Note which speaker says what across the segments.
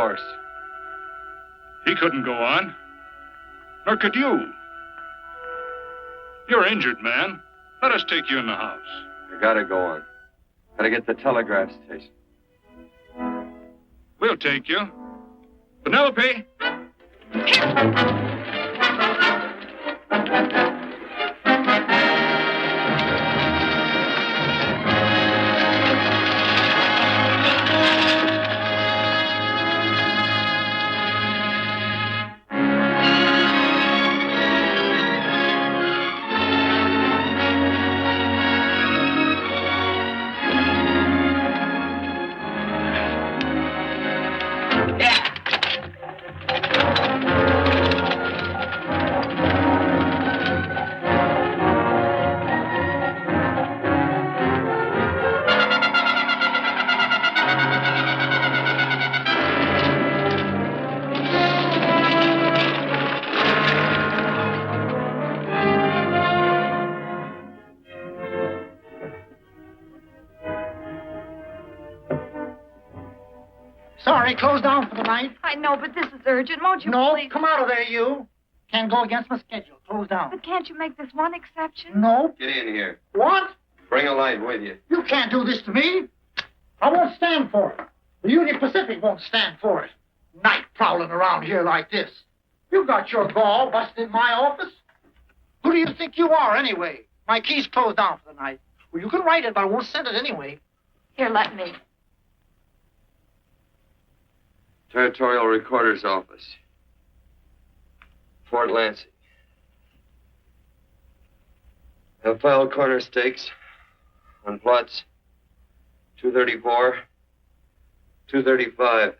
Speaker 1: horse.
Speaker 2: He couldn't go on. Nor could you. You're injured, man. Let us take you in the house.
Speaker 1: You gotta go on. Gotta get to the telegraph station.
Speaker 2: We'll take you. Penelope!
Speaker 3: Sorry, closed down for the night.
Speaker 4: I know, but this is urgent. Won't you
Speaker 3: No,
Speaker 4: please?
Speaker 3: come out of there, you. Can't go against my schedule. Closed down.
Speaker 4: But can't you make this one exception?
Speaker 3: No.
Speaker 1: Get in here.
Speaker 3: What?
Speaker 1: Bring a light with you.
Speaker 3: You can't do this to me. I won't stand for it. The Union Pacific won't stand for it. Night prowling around here like this. You got your gall busted in my office. Who do you think you are, anyway? My key's closed down for the night. Well, you can write it, but I won't send it anyway.
Speaker 4: Here, let me.
Speaker 1: Territorial Recorder's Office. Fort Lansing. Have filed corner stakes on plots 234, 235,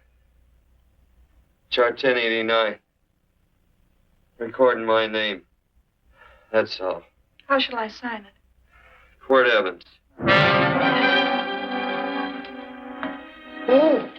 Speaker 1: chart 1089. Recording my name. That's all.
Speaker 4: How shall I sign it?
Speaker 1: Quirt Evans.
Speaker 3: Oh.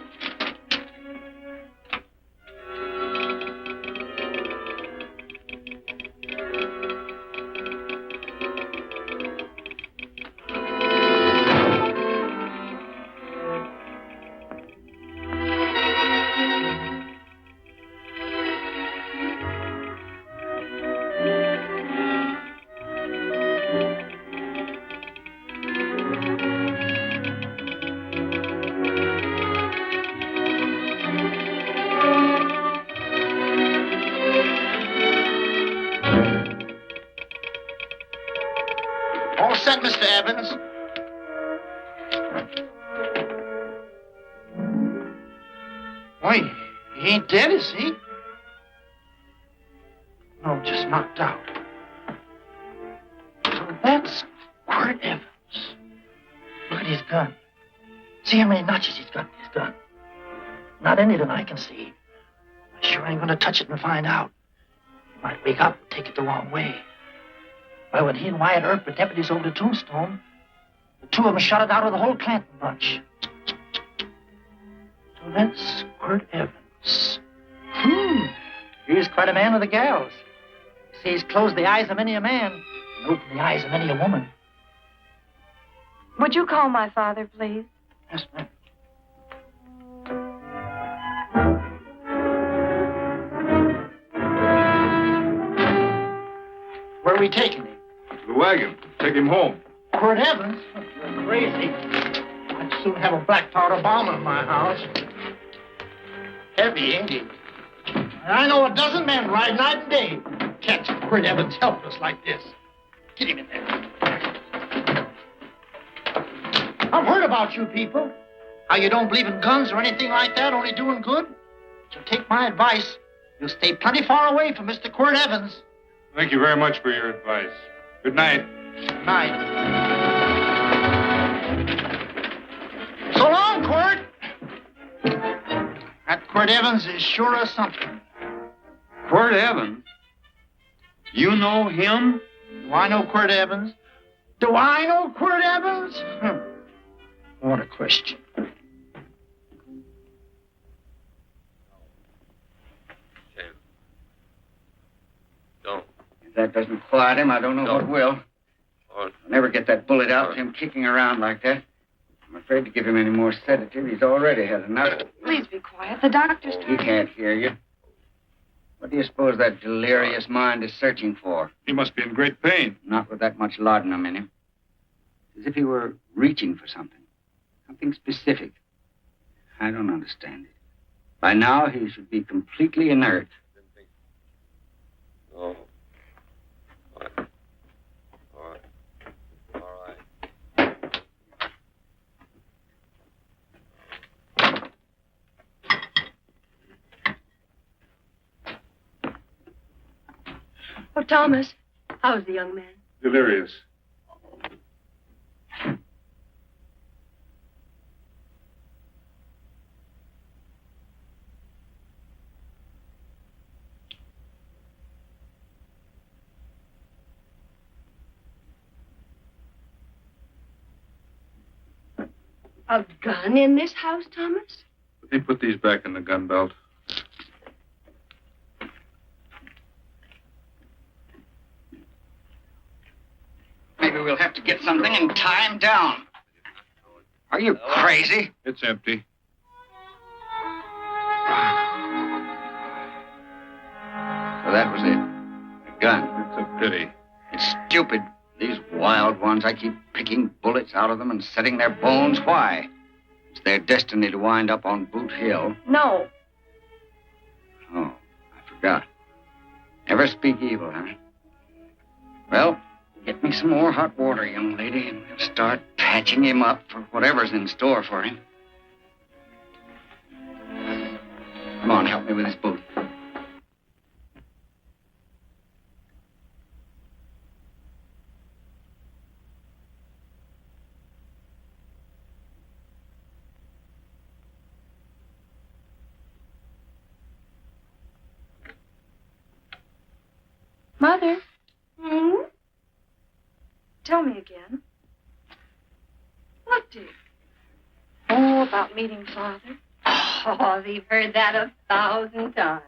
Speaker 3: All set, Mr. Evans. Wait, he ain't dead, is he? No, just knocked out. So that's Quirt Evans. Look at his gun. See how many notches he's got in his gun. Not any that I can see. I sure ain't gonna touch it and find out. He might wake up and take it the wrong way. Why, when he and Wyatt Earp were deputies over to Tombstone, the two of them shot it out of the whole Clanton bunch. So that's Quirt Evans. He's quite a man with the gals. See, he's closed the eyes of many a man and opened the eyes of many a woman.
Speaker 4: Would you call my father, please?
Speaker 3: Yes, ma'am. Where are we taking him?
Speaker 2: The wagon. Take him home.
Speaker 3: Quirt Evans? You're crazy. I'd soon have a black powder bomb in my house. Heavy, ain't he? I know a dozen men ride night and day. Catch Quirt Evans helpless like this. Get him in there. I've heard about you people. How you don't believe in guns or anything like that, only doing good. So take my advice. You'll stay plenty far away from Mr. Quirt Evans.
Speaker 2: Thank you very much for your advice. Good night.
Speaker 3: Good night. So long, Quirt. That Quirt Evans is sure of something.
Speaker 5: Quirt Evans? You know him?
Speaker 3: Do I know Quirt Evans? Do I know Quirt Evans? What a question.
Speaker 1: Don't.
Speaker 6: If that doesn't quiet him, I don't know what will. I'll never get that bullet out with him kicking around like that. I'm afraid to give him any more sedative. He's already had enough.
Speaker 4: Please be be quiet. The doctor's...
Speaker 6: He can't hear you. What do you suppose that delirious mind is searching for?
Speaker 2: He must be in great pain.
Speaker 6: Not with that much laudanum in him. As if he were reaching for something. Something specific. I don't understand it. By now, he should be completely inert.
Speaker 1: Oh. All right.
Speaker 7: Oh, Thomas, how's the young man?
Speaker 2: Delirious.
Speaker 7: A gun in this house, Thomas?
Speaker 2: They put these back in the gun belt.
Speaker 6: Maybe we'll have to get something and tie him down. Are you crazy?
Speaker 2: It's empty.
Speaker 6: So that was it. A gun.
Speaker 2: It's a pity.
Speaker 6: It's stupid. These wild ones, I keep picking bullets out of them and setting their bones. Why? It's their destiny to wind up on Boot Hill.
Speaker 4: No.
Speaker 6: Oh, I forgot. Never speak evil, huh? Well, get me some more hot water, young lady, and we'll start patching him up for whatever's in store for him. Come on, help me with his boot.
Speaker 4: Mother? Tell me again. What, dear? Oh, about meeting Father.
Speaker 7: Oh, we've heard that 1,000 times.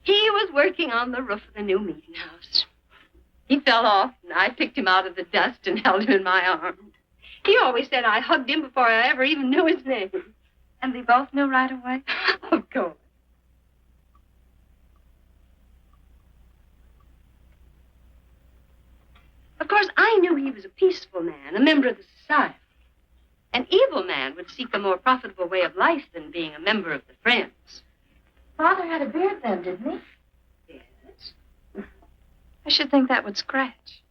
Speaker 7: He was working on the roof of the new meeting house. He fell off, and I picked him out of the dust and held him in my arms. He always said I hugged him before I ever even knew his name.
Speaker 4: And we both knew right away?
Speaker 7: Of course. Of course, I knew he was a peaceful man, a member of the society. An evil man would seek a more profitable way of life than being a member of the Friends.
Speaker 4: Father had a beard then, didn't he?
Speaker 7: Yes.
Speaker 4: I should think that would scratch.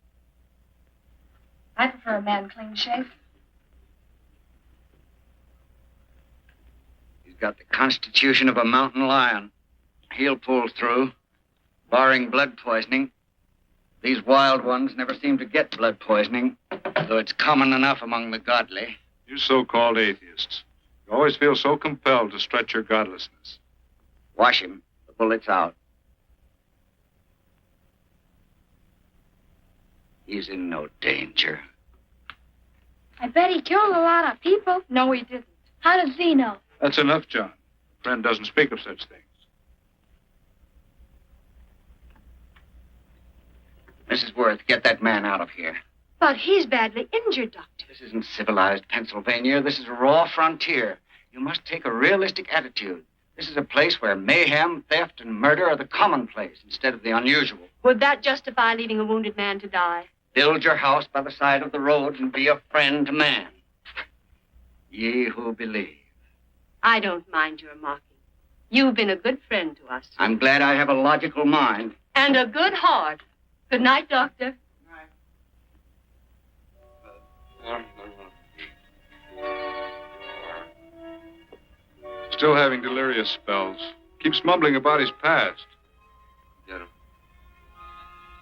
Speaker 4: I prefer a man clean shaven.
Speaker 6: He's got the constitution of a mountain lion. He'll pull through, barring blood poisoning. These wild ones never seem to get blood poisoning, though it's common enough among the godly.
Speaker 2: You so-called atheists. You always feel so compelled to stretch your godlessness.
Speaker 6: Wash him. The bullet's out. He's in no danger.
Speaker 4: I bet he killed a lot of people. No, he didn't. How does he know?
Speaker 2: That's enough, John. A friend doesn't speak of such things.
Speaker 6: Mrs. Worth, get that man out of here.
Speaker 7: But he's badly injured, Doctor.
Speaker 6: This isn't civilized Pennsylvania. This is a raw frontier. You must take a realistic attitude. This is a place where mayhem, theft, and murder are the commonplace instead of the unusual.
Speaker 7: Would that justify leaving a wounded man to die?
Speaker 6: Build your house by the side of the road and be a friend to man. Ye who believe.
Speaker 7: I don't mind your mocking. You've been a good friend to us.
Speaker 6: I'm glad I have a logical mind.
Speaker 7: And a good heart. Good night, Doctor.
Speaker 2: Still having delirious spells. Keeps mumbling about his past.
Speaker 1: Get him.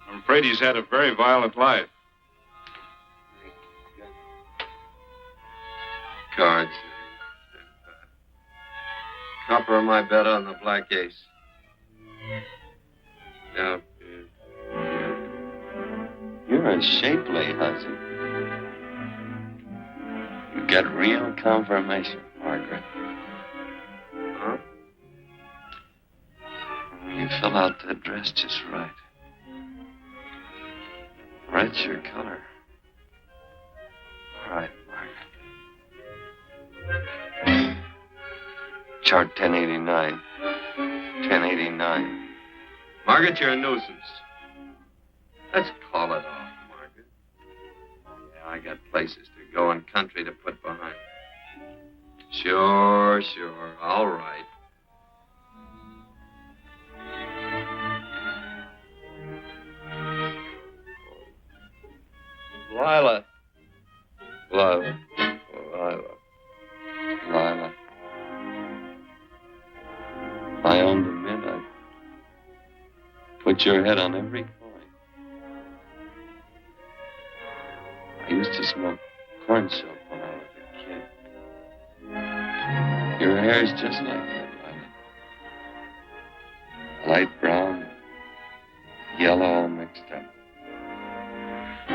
Speaker 2: I'm afraid he's had a very violent life.
Speaker 1: Cards. Copper on my bet on the black ace. Now, you're a shapely husband. You get real confirmation, Margaret. Huh? You fill out that dress just right. Red's your color. All right, Margaret. Chart 1089. 1089.
Speaker 2: Margaret, you're a nuisance. Let's call it off, Margaret.
Speaker 1: Yeah, I got places to go and country to put behind.
Speaker 2: Sure. All right.
Speaker 1: Lila. If I owned a mint, I'd put your head on every coin. I used to smoke corn silk when I was a kid. Your hair's just like that, Lila. Light brown, yellow all mixed up.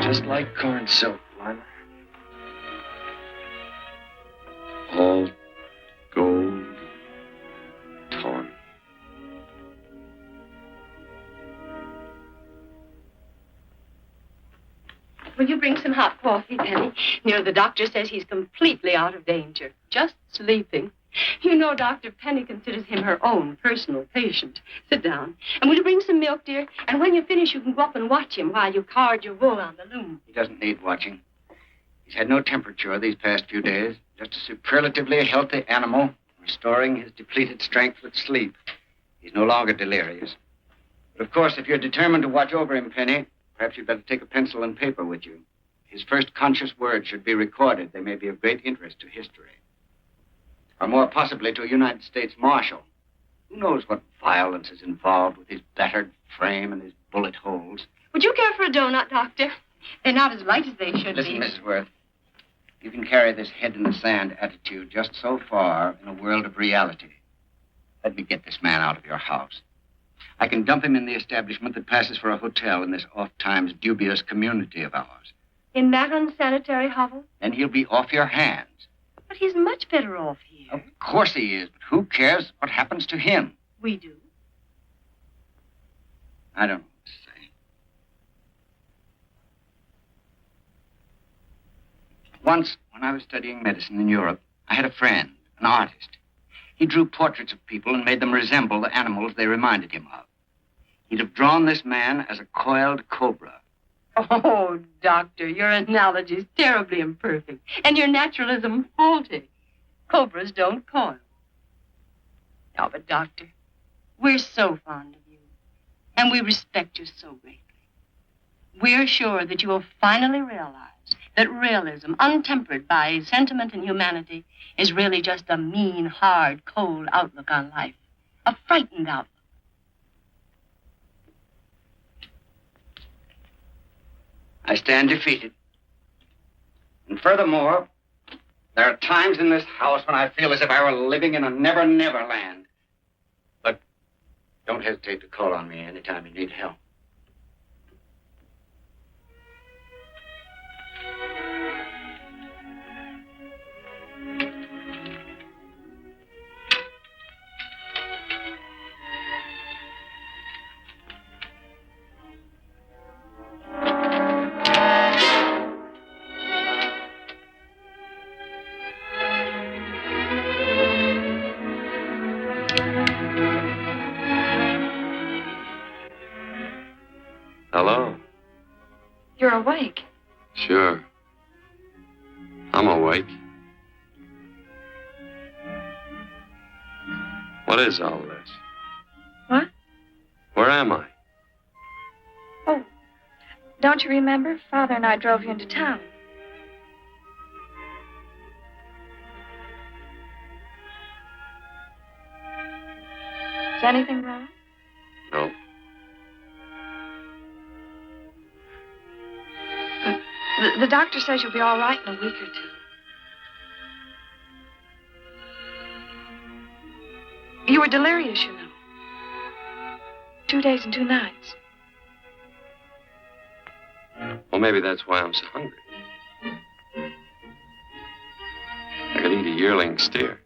Speaker 1: Just like corn silk, Lila. All gold, torn.
Speaker 7: Will you bring some hot coffee, Penny? You know, the doctor says he's completely out of danger. Just sleeping. You know, Dr. Penny considers him her own personal patient. Sit down. And will you bring some milk, dear? And when you finish, you can go up and watch him while you card your wool on the loom.
Speaker 6: He doesn't need watching. He's had no temperature these past few days. Just a superlatively healthy animal, restoring his depleted strength with sleep. He's no longer delirious. But, of course, if you're determined to watch over him, Penny, perhaps you'd better take a pencil and paper with you. His first conscious words should be recorded. They may be of great interest to history. Or more possibly to a United States Marshal. Who knows what violence is involved with his battered frame and his bullet holes.
Speaker 7: Would you care for a donut, Doctor? They're not as light as they should
Speaker 6: Listen,
Speaker 7: be.
Speaker 6: Mrs. Worth. You can carry this head-in-the-sand attitude just so far in a world of reality. Let me get this man out of your house. I can dump him in the establishment that passes for a hotel in this oft-times dubious community of ours.
Speaker 7: In that unsanitary hovel?
Speaker 6: Then he'll be off your hands.
Speaker 7: But he's much better off here.
Speaker 6: Of course he is, but who cares what happens to him?
Speaker 7: We do.
Speaker 6: I don't know what to say. Once, when I was studying medicine in Europe, I had a friend, an artist. He drew portraits of people and made them resemble the animals they reminded him of. He'd have drawn this man as a coiled cobra.
Speaker 7: Oh, Doctor, your analogy's terribly imperfect, and your naturalism faulty. Cobras don't coil. No, but, Doctor, we're so fond of you, and we respect you so greatly. We're sure that you will finally realize that realism, untempered by sentiment and humanity, is really just a mean, hard, cold outlook on life. A frightened outlook.
Speaker 6: I stand defeated. And furthermore, there are times in this house when I feel as if I were living in a never-never land. But don't hesitate to call on me anytime you need help.
Speaker 1: Hello?
Speaker 4: You're awake.
Speaker 1: Sure. I'm awake. What is all this?
Speaker 4: What?
Speaker 1: Where am I?
Speaker 4: Oh, don't you remember? Father and I drove you into town. Is anything wrong?
Speaker 1: No.
Speaker 4: The doctor says you'll be all right in a week or two. You were delirious, you know. 2 days and 2 nights.
Speaker 1: Well, maybe that's why I'm so hungry. I could eat a yearling steer.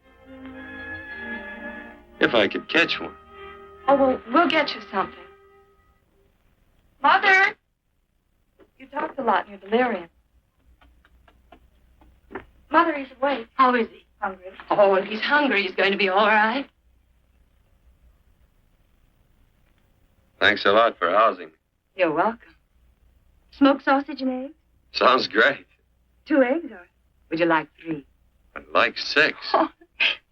Speaker 1: If I could catch one.
Speaker 4: Oh, well, we'll get you something. Mother! You talked a lot in your delirium. Mother, he's awake.
Speaker 7: How is he?
Speaker 4: Hungry.
Speaker 7: Oh, if he's hungry, he's going to be all right.
Speaker 1: Thanks a lot for housing.
Speaker 7: You're welcome. Smoked sausage and eggs?
Speaker 1: Sounds great.
Speaker 7: 2 eggs, or would you like 3?
Speaker 1: I'd like 6.
Speaker 7: Oh,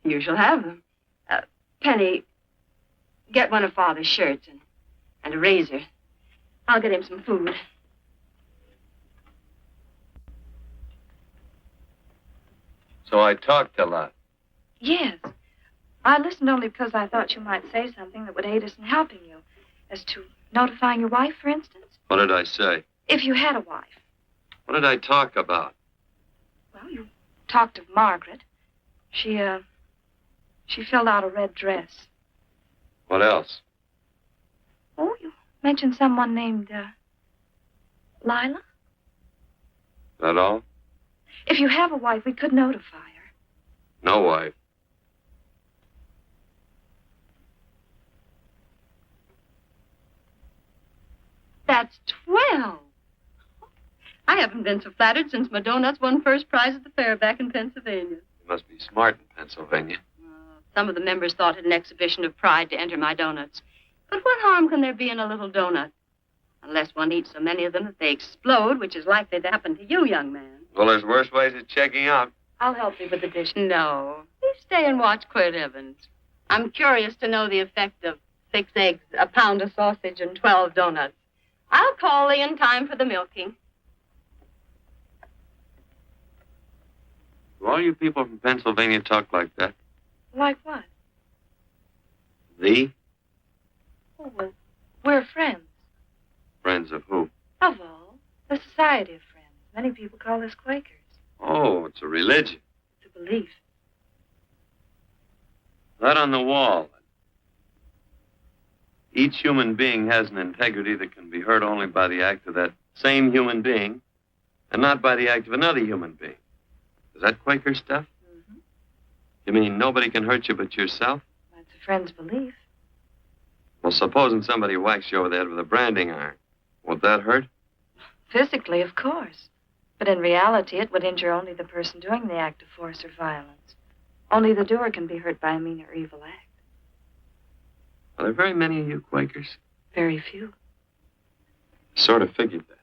Speaker 7: you shall have them. Penny, get one of Father's shirts and a razor. I'll get him some food.
Speaker 1: So I talked a lot.
Speaker 4: Yes. I listened only because I thought you might say something that would aid us in helping you. As to notifying your wife, for instance.
Speaker 1: What did I say?
Speaker 4: If you had a wife.
Speaker 1: What did I talk about?
Speaker 4: Well, you talked of Margaret. She filled out a red dress.
Speaker 1: What else?
Speaker 4: Oh, you mentioned someone named, Lila?
Speaker 1: That all?
Speaker 4: If you have a wife, we could notify her.
Speaker 1: No wife.
Speaker 7: That's 12. I haven't been so flattered since my donuts won first prize at the fair back in Pennsylvania.
Speaker 1: You must be smart in Pennsylvania.
Speaker 7: Some of the members thought it an exhibition of pride to enter my donuts. But what harm can there be in a little donut? Unless one eats so many of them that they explode, which is likely to happen to you, young man.
Speaker 1: Well, there's worse ways of checking out.
Speaker 4: I'll help you with the dish.
Speaker 7: No. You stay and watch Quirt Evans. I'm curious to know the effect of 6 eggs, a pound of sausage, and 12 donuts. I'll call Lee in time for the milking.
Speaker 1: Do all you people from Pennsylvania talk like that?
Speaker 4: Like what?
Speaker 1: Thee?
Speaker 4: Oh, well, we're friends.
Speaker 1: Friends of who?
Speaker 4: Of all. The Society of Friends. Many people call us Quakers.
Speaker 1: Oh, it's a religion.
Speaker 4: It's a belief.
Speaker 1: That on the wall. Each human being has an integrity that can be hurt only by the act of that same human being, and not by the act of another human being. Is that Quaker stuff?
Speaker 4: Mm-hmm.
Speaker 1: You mean nobody can hurt you but yourself?
Speaker 4: That's a friend's belief.
Speaker 1: Well, supposing somebody whacks you over the head with a branding iron. Would that hurt?
Speaker 4: Physically, of course. But in reality, it would injure only the person doing the act of force or violence. Only the doer can be hurt by a mean or evil act.
Speaker 1: Are there very many of you Quakers?
Speaker 4: Very few.
Speaker 1: Sort of figured that.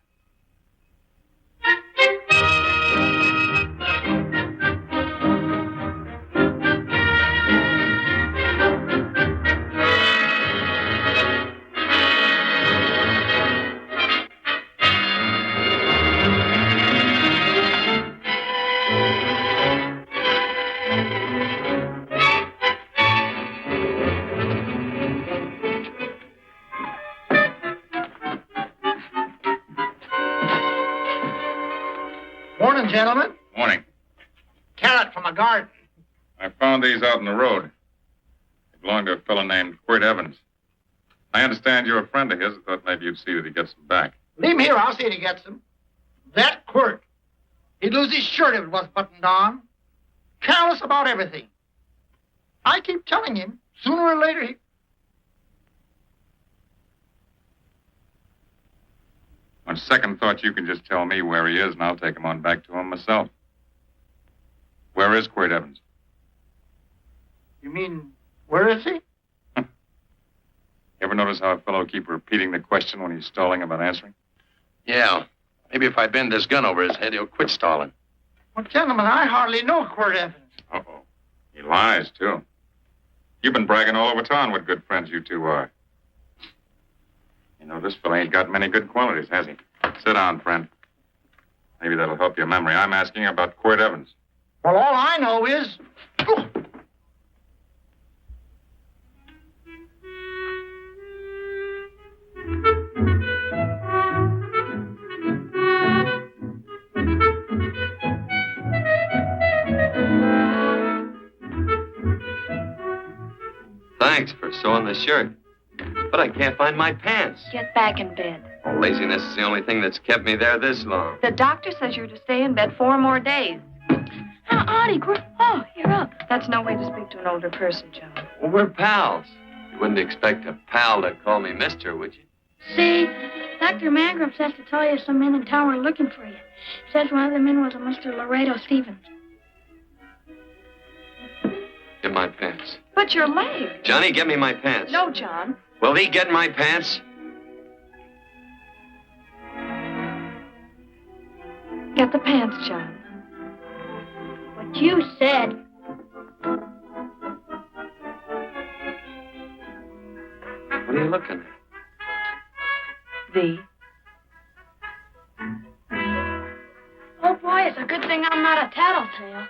Speaker 3: Morning, gentlemen.
Speaker 5: Morning.
Speaker 3: Carrot from a garden.
Speaker 5: I found these out in the road. They belong to a fellow named Quirt Evans. I understand you're a friend of his. I thought maybe you'd see that he gets them back.
Speaker 3: Leave him here. I'll see that he gets them. That Quirt. He'd lose his shirt if it was buttoned on. Careless about everything. I keep telling him, sooner or later he...
Speaker 5: On second thought, you can just tell me where he is, and I'll take him on back to him myself. Where is Quirt Evans?
Speaker 3: You mean, where is he?
Speaker 5: Ever notice how a fellow keeps repeating the question when he's stalling about answering?
Speaker 8: Yeah. Maybe if I bend this gun over his head, he'll quit stalling.
Speaker 3: Well, gentlemen, I hardly know Quirt Evans.
Speaker 5: Uh-oh. He lies, too. You've been bragging all over town what good friends you two are. You know, this fella ain't got many good qualities, has he? Sit down, friend. Maybe that'll help your memory. I'm asking about Quirt Evans.
Speaker 3: Well, all I know is... Oh.
Speaker 1: Thanks for sewing the shirt. But I can't find my pants.
Speaker 4: Get back in bed.
Speaker 1: Oh, laziness is the only thing that's kept me there this long.
Speaker 4: The doctor says you're to stay in bed 4 more days. Audie, oh, you're up. That's no way to speak to an older person, John.
Speaker 1: Well, we're pals. You wouldn't expect a pal to call me mister, would you?
Speaker 9: See, Dr. Mangrum says to tell you some men in town were looking for you. Says one of the men was a Mr. Laredo Stevens.
Speaker 1: my pants.
Speaker 4: But your leg.
Speaker 1: Johnny, get me my pants.
Speaker 4: No, John.
Speaker 1: Will he get my pants?
Speaker 4: Get the pants, John.
Speaker 9: What you said.
Speaker 1: What are you looking at?
Speaker 4: V.
Speaker 9: Oh, boy, it's a good thing I'm not a tattletale.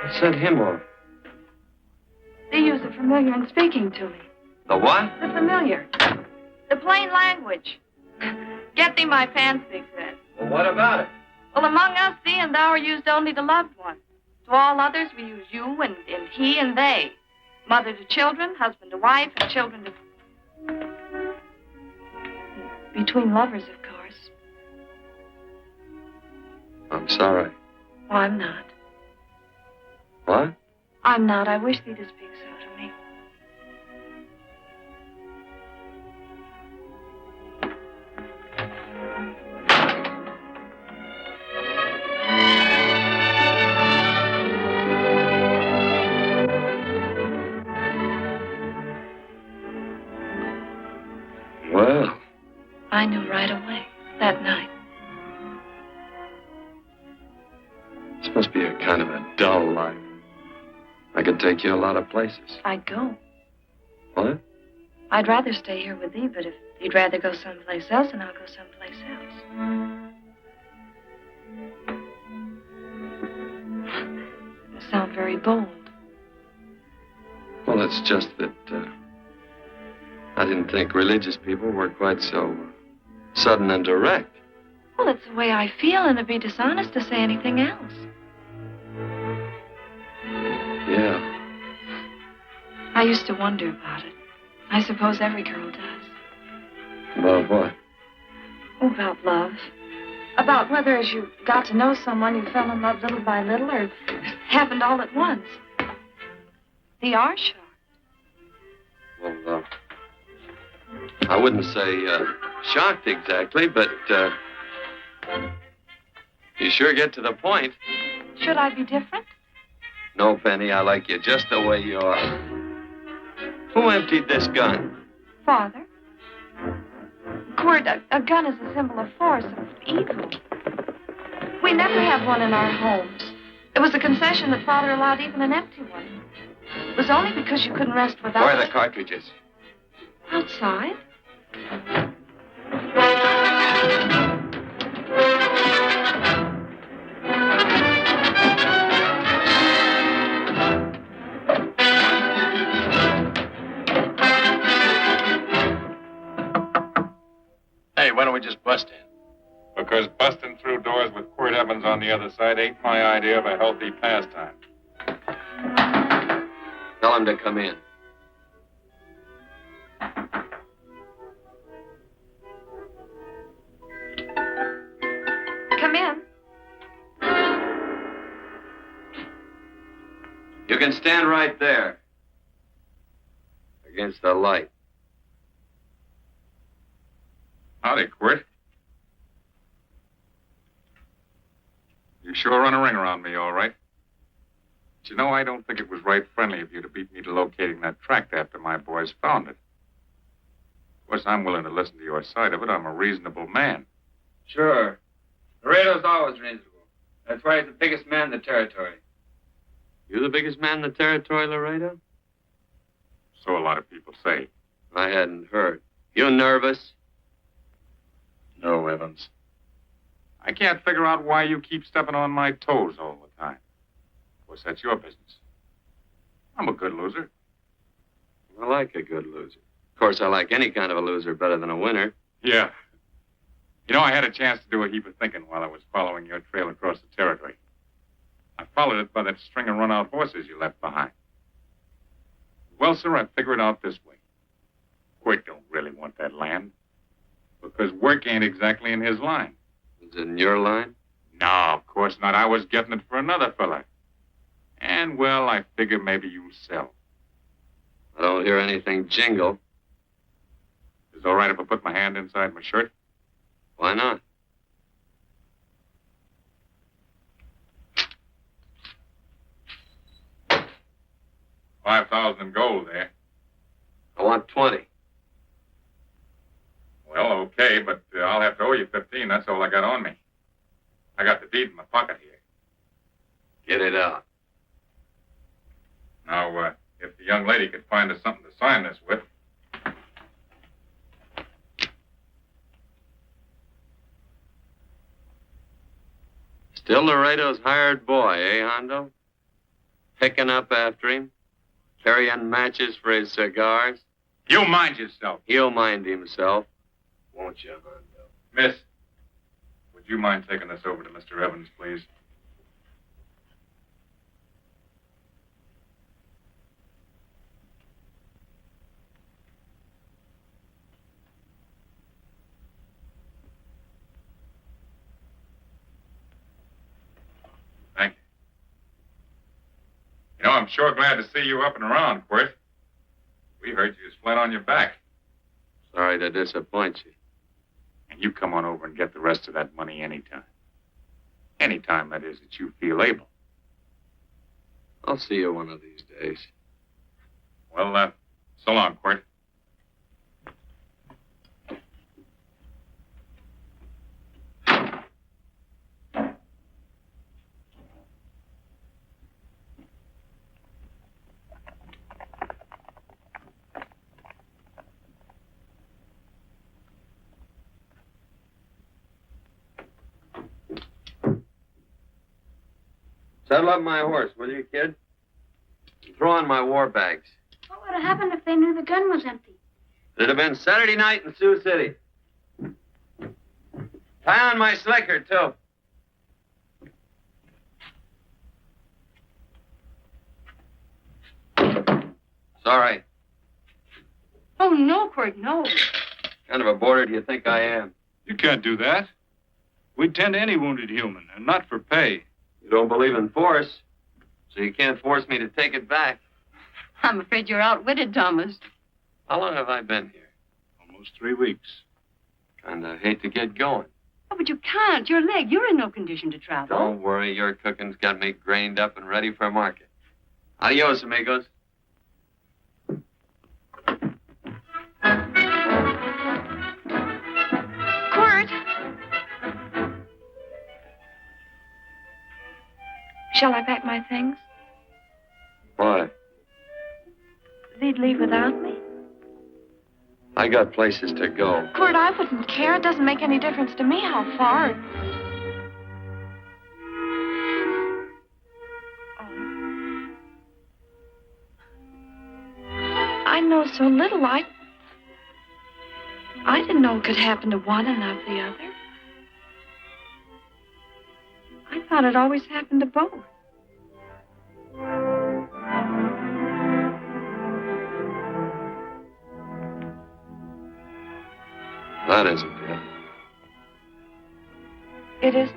Speaker 1: What set him off?
Speaker 4: They use the familiar in speaking to me.
Speaker 1: The what?
Speaker 4: The familiar. The plain language. Get thee my pants, they said.
Speaker 1: Well, what about it?
Speaker 4: Well, among us, thee and thou are used only to loved ones. To all others, we use you and he and they. Mother to children, husband to wife, and children to... Between lovers, of course.
Speaker 1: I'm sorry.
Speaker 4: Oh, I'm not.
Speaker 1: What?
Speaker 4: I'm not. I wish thee to speak so to me.
Speaker 1: Well,
Speaker 4: I knew right away, that night.
Speaker 1: this must be a kind of a dull life. I could take you a lot of places.
Speaker 4: I'd go.
Speaker 1: What?
Speaker 4: I'd rather stay here with thee, but if you'd rather go someplace else, then I'll go someplace else. You sound very bold.
Speaker 1: Well, it's just that I didn't think religious people were quite so sudden and direct.
Speaker 4: Well, it's the way I feel, and it'd be dishonest to say anything else.
Speaker 1: Yeah.
Speaker 4: I used to wonder about it. I suppose every girl does.
Speaker 1: About what?
Speaker 4: Oh, about love. About whether as you got to know someone, you fell in love little by little, or it happened all at once. They are shocked.
Speaker 1: Well, I wouldn't say shocked exactly, but you sure get to the point.
Speaker 4: Should I be different?
Speaker 1: No, Penny, I like you just the way you are. Who emptied this gun?
Speaker 4: Father. Quirt, a gun is a symbol of force, of evil. We never have one in our homes. It was a concession that Father allowed even an empty one. It was only because you couldn't rest without
Speaker 5: Where are the cartridges?
Speaker 4: Outside?
Speaker 8: Hey, why don't we just bust in?
Speaker 5: Because busting through doors with Quirt Evans on the other side ain't my idea of a healthy pastime.
Speaker 1: Tell him to come in.
Speaker 4: Come in.
Speaker 1: You can stand right there. Against the light.
Speaker 5: Howdy, Quirt. You sure run a ring around me, all right. But you know, I don't think it was right friendly of you to beat me to locating that tract after my boys found it. Of course, I'm willing to listen to your side of it. I'm a reasonable man.
Speaker 10: Sure. Laredo's always reasonable. That's why he's the biggest man in the territory.
Speaker 1: You the biggest man in the territory, Laredo?
Speaker 5: So a lot of people say.
Speaker 1: I hadn't heard. You nervous?
Speaker 8: No, Evans.
Speaker 5: I can't figure out why you keep stepping on my toes all the time. Of course, that's your business. I'm a good loser.
Speaker 1: I like a good loser. Of course, I like any kind of a loser better than a winner.
Speaker 5: Yeah. You know, I had a chance to do a heap of thinking while I was following your trail across the territory. I followed it by that string of run-out horses you left behind. Well, sir, I figure it out this way. Quirt don't really want that land. Because work ain't exactly in his line.
Speaker 1: Is it in your line?
Speaker 5: No, of course not. I was getting it for another fella. And, well, I figure maybe you sell.
Speaker 1: I don't hear anything jingle.
Speaker 5: Is it all right if I put my hand inside my shirt?
Speaker 1: Why not?
Speaker 5: 5,000 in gold there.
Speaker 1: I want 20.
Speaker 5: Well, okay, but I'll have to owe you 15. That's all I got on me. I got the deed in my pocket here.
Speaker 1: Get it out.
Speaker 5: Now, if the young lady could find us something to sign this with.
Speaker 1: Still Laredo's hired boy, eh, Hondo? Picking up after him, carrying matches for his cigars.
Speaker 5: You mind yourself.
Speaker 1: He'll mind himself, won't you, Hondo?
Speaker 5: Miss, would you mind taking this over to Mr. Evans, please? Thank you. You know, I'm sure glad to see you up and around, Quirt. We heard you was flat on your back.
Speaker 1: Sorry to disappoint you.
Speaker 5: And you come on over and get the rest of that money anytime. Anytime, that is, that you feel able.
Speaker 1: I'll see you one of these days.
Speaker 5: Well, so long, Quirt.
Speaker 1: Saddle up my horse, will you, kid? Throw on my war bags.
Speaker 9: What would have happened if they knew the gun was empty?
Speaker 1: It'd have been Saturday night in Sioux City. Tie on my slicker, too. Sorry.
Speaker 7: Oh, no, Quirt, no.
Speaker 1: What kind of a boarder do you think I am?
Speaker 2: You can't do that. We'd tend to any wounded human, and not for pay.
Speaker 1: You don't believe in force, so you can't force me to take it back.
Speaker 7: I'm afraid you're outwitted, Thomas.
Speaker 1: How long have I been here?
Speaker 2: Almost 3 weeks.
Speaker 1: Kinda hate to get going.
Speaker 7: Oh, but you can't. Your leg. You're in no condition to travel.
Speaker 1: Don't worry, your cooking's got me grained up and ready for market. Adios, amigos.
Speaker 4: Quirt! Shall I pack my things?
Speaker 1: Why?
Speaker 4: They'd leave without me.
Speaker 1: I got places to go.
Speaker 4: Quirt, I wouldn't care. It doesn't make any difference to me how far. Oh. I know so little. I didn't know it could happen to one and not the other. I thought it always happened to both.
Speaker 1: That isn't it.
Speaker 4: It isn't?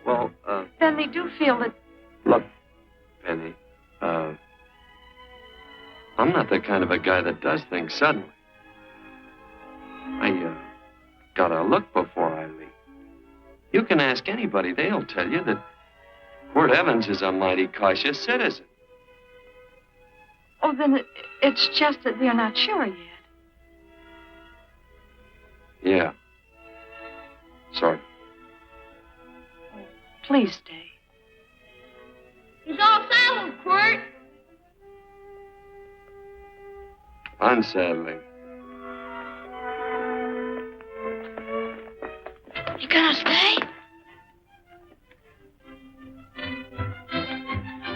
Speaker 1: Well,
Speaker 4: Then they do feel that...
Speaker 1: look, Penny, I'm not the kind of a guy that does things suddenly. I, gotta look before I leave. You can ask anybody. They'll tell you that Quirt Evans is a mighty cautious citizen.
Speaker 4: Oh, then it's just that they're not sure yet.
Speaker 1: Yeah. Sorry.
Speaker 4: Please stay.
Speaker 9: He's all saddled, Quirt.
Speaker 1: Unsaddling.
Speaker 9: You gonna stay?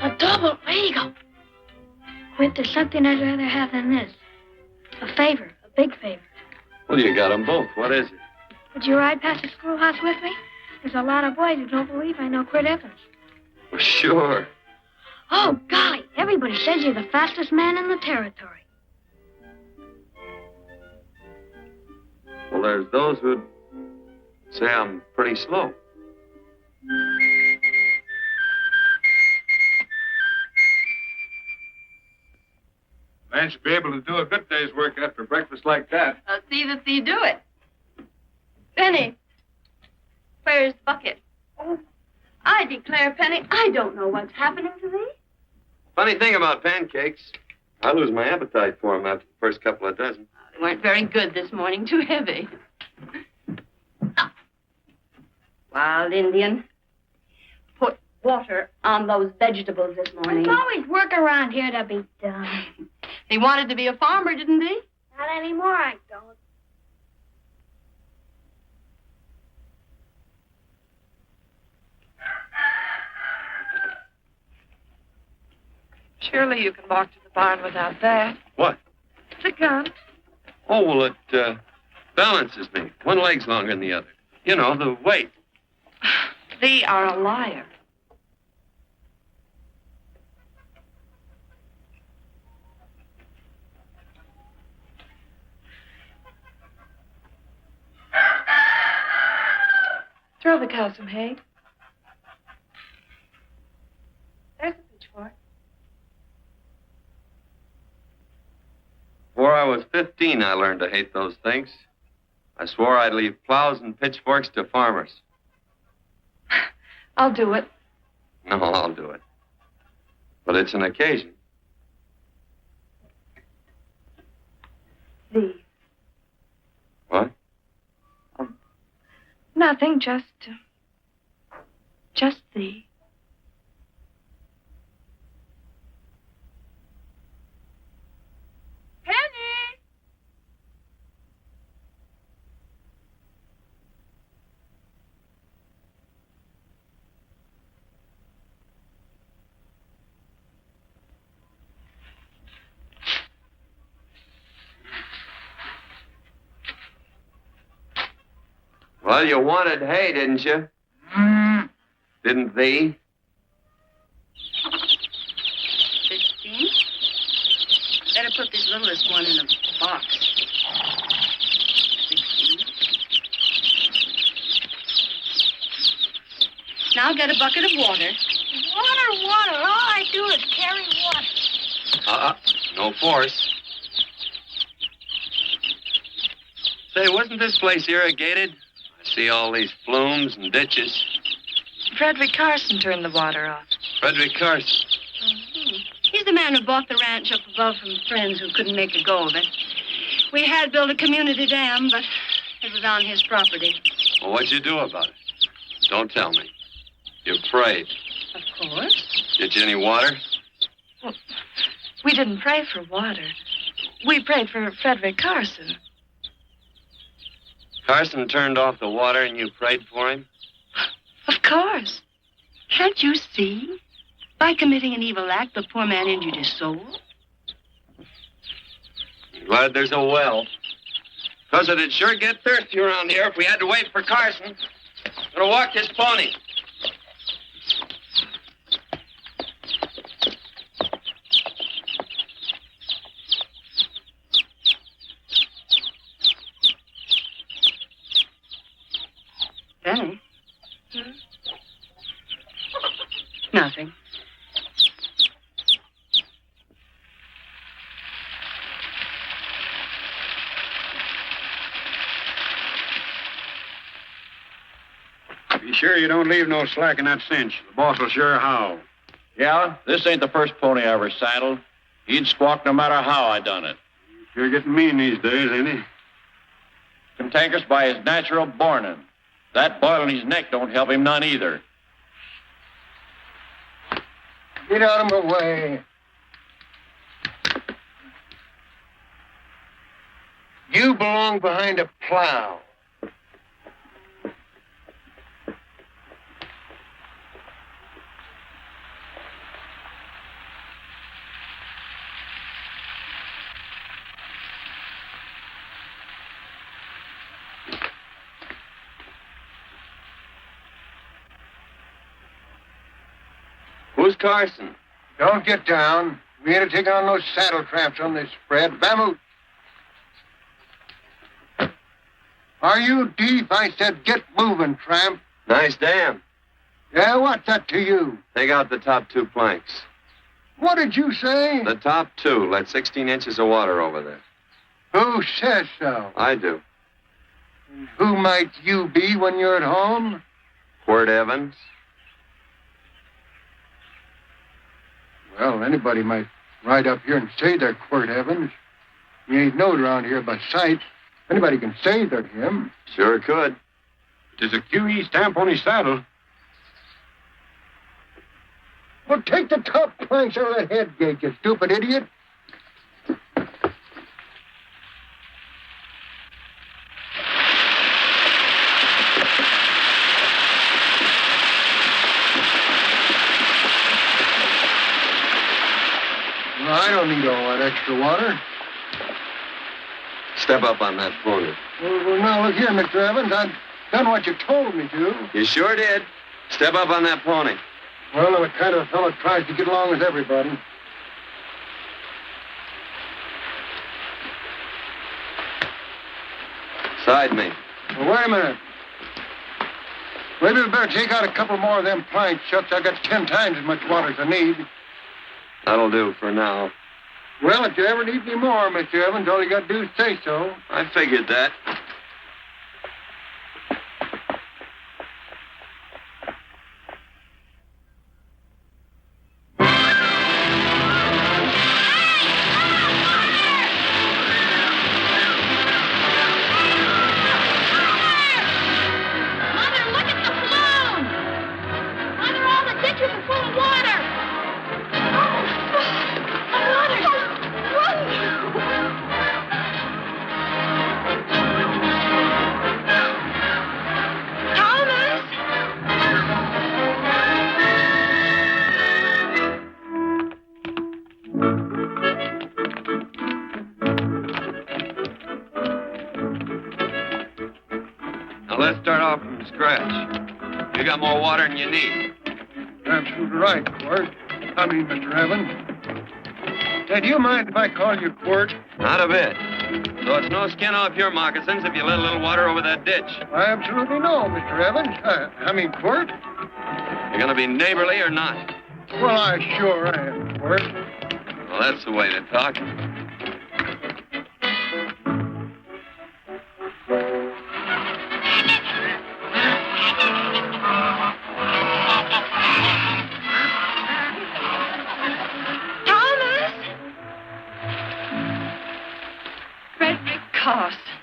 Speaker 9: A double. There you go. Quirt, there's something I'd rather have than this. A favor, a big favor.
Speaker 1: Well, you got them both. What is it?
Speaker 9: Would you ride past the schoolhouse with me? There's a lot of boys who don't believe I know Quirt Evans.
Speaker 1: Well, sure.
Speaker 9: Oh, golly, everybody says you're the fastest man in the territory.
Speaker 1: Well, there's those who'd say I'm pretty slow.
Speaker 2: Man should be able to do a good day's work after breakfast like that.
Speaker 7: I'll see that you do it. Penny, where's the bucket? Oh, I declare, Penny, I don't know what's happening to thee.
Speaker 1: Funny thing about pancakes, I lose my appetite for them after the first couple of dozen.
Speaker 7: They weren't very good this morning. Too heavy. Oh. Wild Indian. Put water on those vegetables this morning.
Speaker 9: There's always work around here to be done.
Speaker 7: He wanted to be a farmer, didn't he?
Speaker 9: Not anymore, I don't.
Speaker 4: Surely you can walk to the barn without that.
Speaker 1: What?
Speaker 4: The gun.
Speaker 1: Oh, well, it balances me. One leg's longer than the other. You know, the weight.
Speaker 4: Thee are a liar. Throw the cow some hay. There's a pitchfork.
Speaker 1: Before I was 15, I learned to hate those things. I swore I'd leave plows and pitchforks to farmers.
Speaker 4: I'll do it.
Speaker 1: No, I'll do it. But it's an occasion.
Speaker 4: Thee.
Speaker 1: What?
Speaker 4: Nothing, just thee.
Speaker 9: Penny!
Speaker 1: Well, you wanted hay, didn't you? Didn't thee?
Speaker 7: 15. Better put this littlest one in a box. 16. Now get a bucket of water.
Speaker 9: Water. All I do is carry water.
Speaker 1: No force. Say, wasn't this place irrigated? I see all these flumes and ditches.
Speaker 4: Frederick Carson turned the water off.
Speaker 1: Frederick Carson.
Speaker 7: He's the man who bought the ranch up above from friends who couldn't make a go of it. We had built a community dam, but it was on his property.
Speaker 1: Well, what'd you do about it? Don't tell me. You prayed.
Speaker 7: Of course.
Speaker 1: Get you any water?
Speaker 4: Well, we didn't pray for water. We prayed for Frederick Carson.
Speaker 1: Carson turned off the water and you prayed for him?
Speaker 7: Of course. Can't you see? By committing an evil act, the poor man injured his soul.
Speaker 1: I'm glad there's a well. Because it'd sure get thirsty around here if we had to wait for Carson. Gonna walk his pony.
Speaker 7: Benny? Nothing.
Speaker 2: Be sure you don't leave no slack in that cinch. The boss will sure howl.
Speaker 8: Yeah, this ain't the first pony I ever saddled. He'd squawk no matter how I done it.
Speaker 2: Sure getting mean these days, ain't he?
Speaker 8: Cantankerous by his natural borning. That boil in his neck don't help him none either.
Speaker 3: Get out of my way. You belong behind a plow.
Speaker 1: Who's Carson?
Speaker 3: Don't get down. We ain't taking on no saddle tramps on this spread. Vamoose. Are you deep? I said get moving, tramp.
Speaker 1: Nice dam.
Speaker 3: Yeah, what's that to you?
Speaker 1: Take out the top two planks.
Speaker 3: What did you say?
Speaker 1: The top two. Let 16 inches of water over there.
Speaker 3: Who says so?
Speaker 1: I do.
Speaker 3: Who might you be when you're at home?
Speaker 1: Quirt Evans.
Speaker 11: Well, anybody might ride up here and say they're Quirt Evans. He ain't known around here by sight. Anybody can say they're him.
Speaker 1: Sure could.
Speaker 2: There's a QE stamp on his saddle.
Speaker 11: Well, take the top planks out of that head gate, you stupid idiot. Well, I don't need all that extra water.
Speaker 1: Step up on that pony.
Speaker 11: Well, now, look here, Mr. Evans. I've done what you told me to.
Speaker 1: You sure did. Step up on that pony.
Speaker 11: Well, I'm the kind of fellow tries to get along with everybody.
Speaker 1: Side me.
Speaker 11: Well, wait a minute. Maybe we better take out a couple more of them planks, Shucks. I got 10 times as much water as I need.
Speaker 1: That'll do for now.
Speaker 11: Well, if you ever need any more, Mr. Evans, all you got to do is say so.
Speaker 1: I figured that. Let's start off from scratch. You got more water than you need.
Speaker 11: You're absolutely right, Quirt. Mr. Evans. Say, do you mind if I call you Quirt?
Speaker 1: Not a bit. So it's no skin off your moccasins if you let a little water over that ditch.
Speaker 11: I absolutely know, Mr. Evans. Quirt.
Speaker 1: You're going to be neighborly or not?
Speaker 11: Well, I sure am, Quirt.
Speaker 1: Well, that's the way to talk.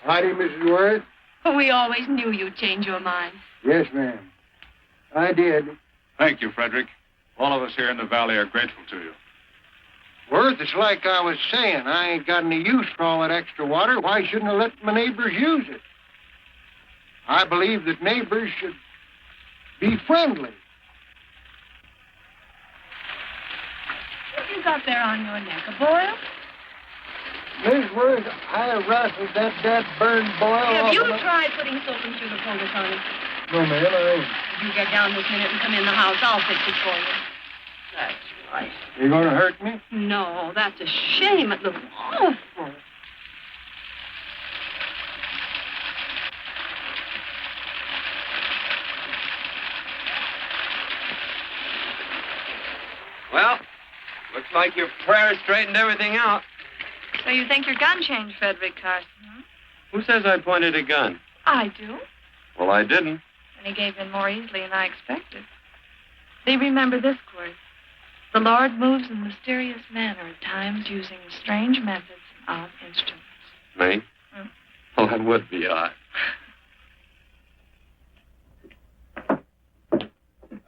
Speaker 11: Howdy, Mrs. Worth.
Speaker 7: Oh, we always knew you'd change your mind.
Speaker 11: Yes, ma'am. I did.
Speaker 2: Thank you, Frederick. All of us here in the valley are grateful to you.
Speaker 11: Worth, it's like I was saying. I ain't got any use for all that extra water. Why shouldn't I let my neighbors use it? I believe that neighbors should be friendly.
Speaker 7: What you got there on your neck, a boil?
Speaker 11: Miss Worth, I rustled that burned boil
Speaker 7: Have
Speaker 11: off
Speaker 7: you
Speaker 11: of my...
Speaker 7: tried putting soap and sugar poultice on it?
Speaker 11: No, ma'am, I ain't.
Speaker 7: If you get down this minute and come in the house, I'll fix it for you. That's right.
Speaker 11: You gonna hurt me?
Speaker 7: No, that's a shame. It looks awful.
Speaker 1: Well, looks like your prayer straightened everything out.
Speaker 4: So you think your gun changed, Frederick Carson, huh?
Speaker 1: Who says I pointed a gun?
Speaker 4: I do.
Speaker 1: Well, I didn't.
Speaker 4: And he gave in more easily than I expected. Do you remember this, Quirt? The Lord moves in mysterious manner at times using strange methods and odd instruments.
Speaker 1: Me? Well, that would be odd.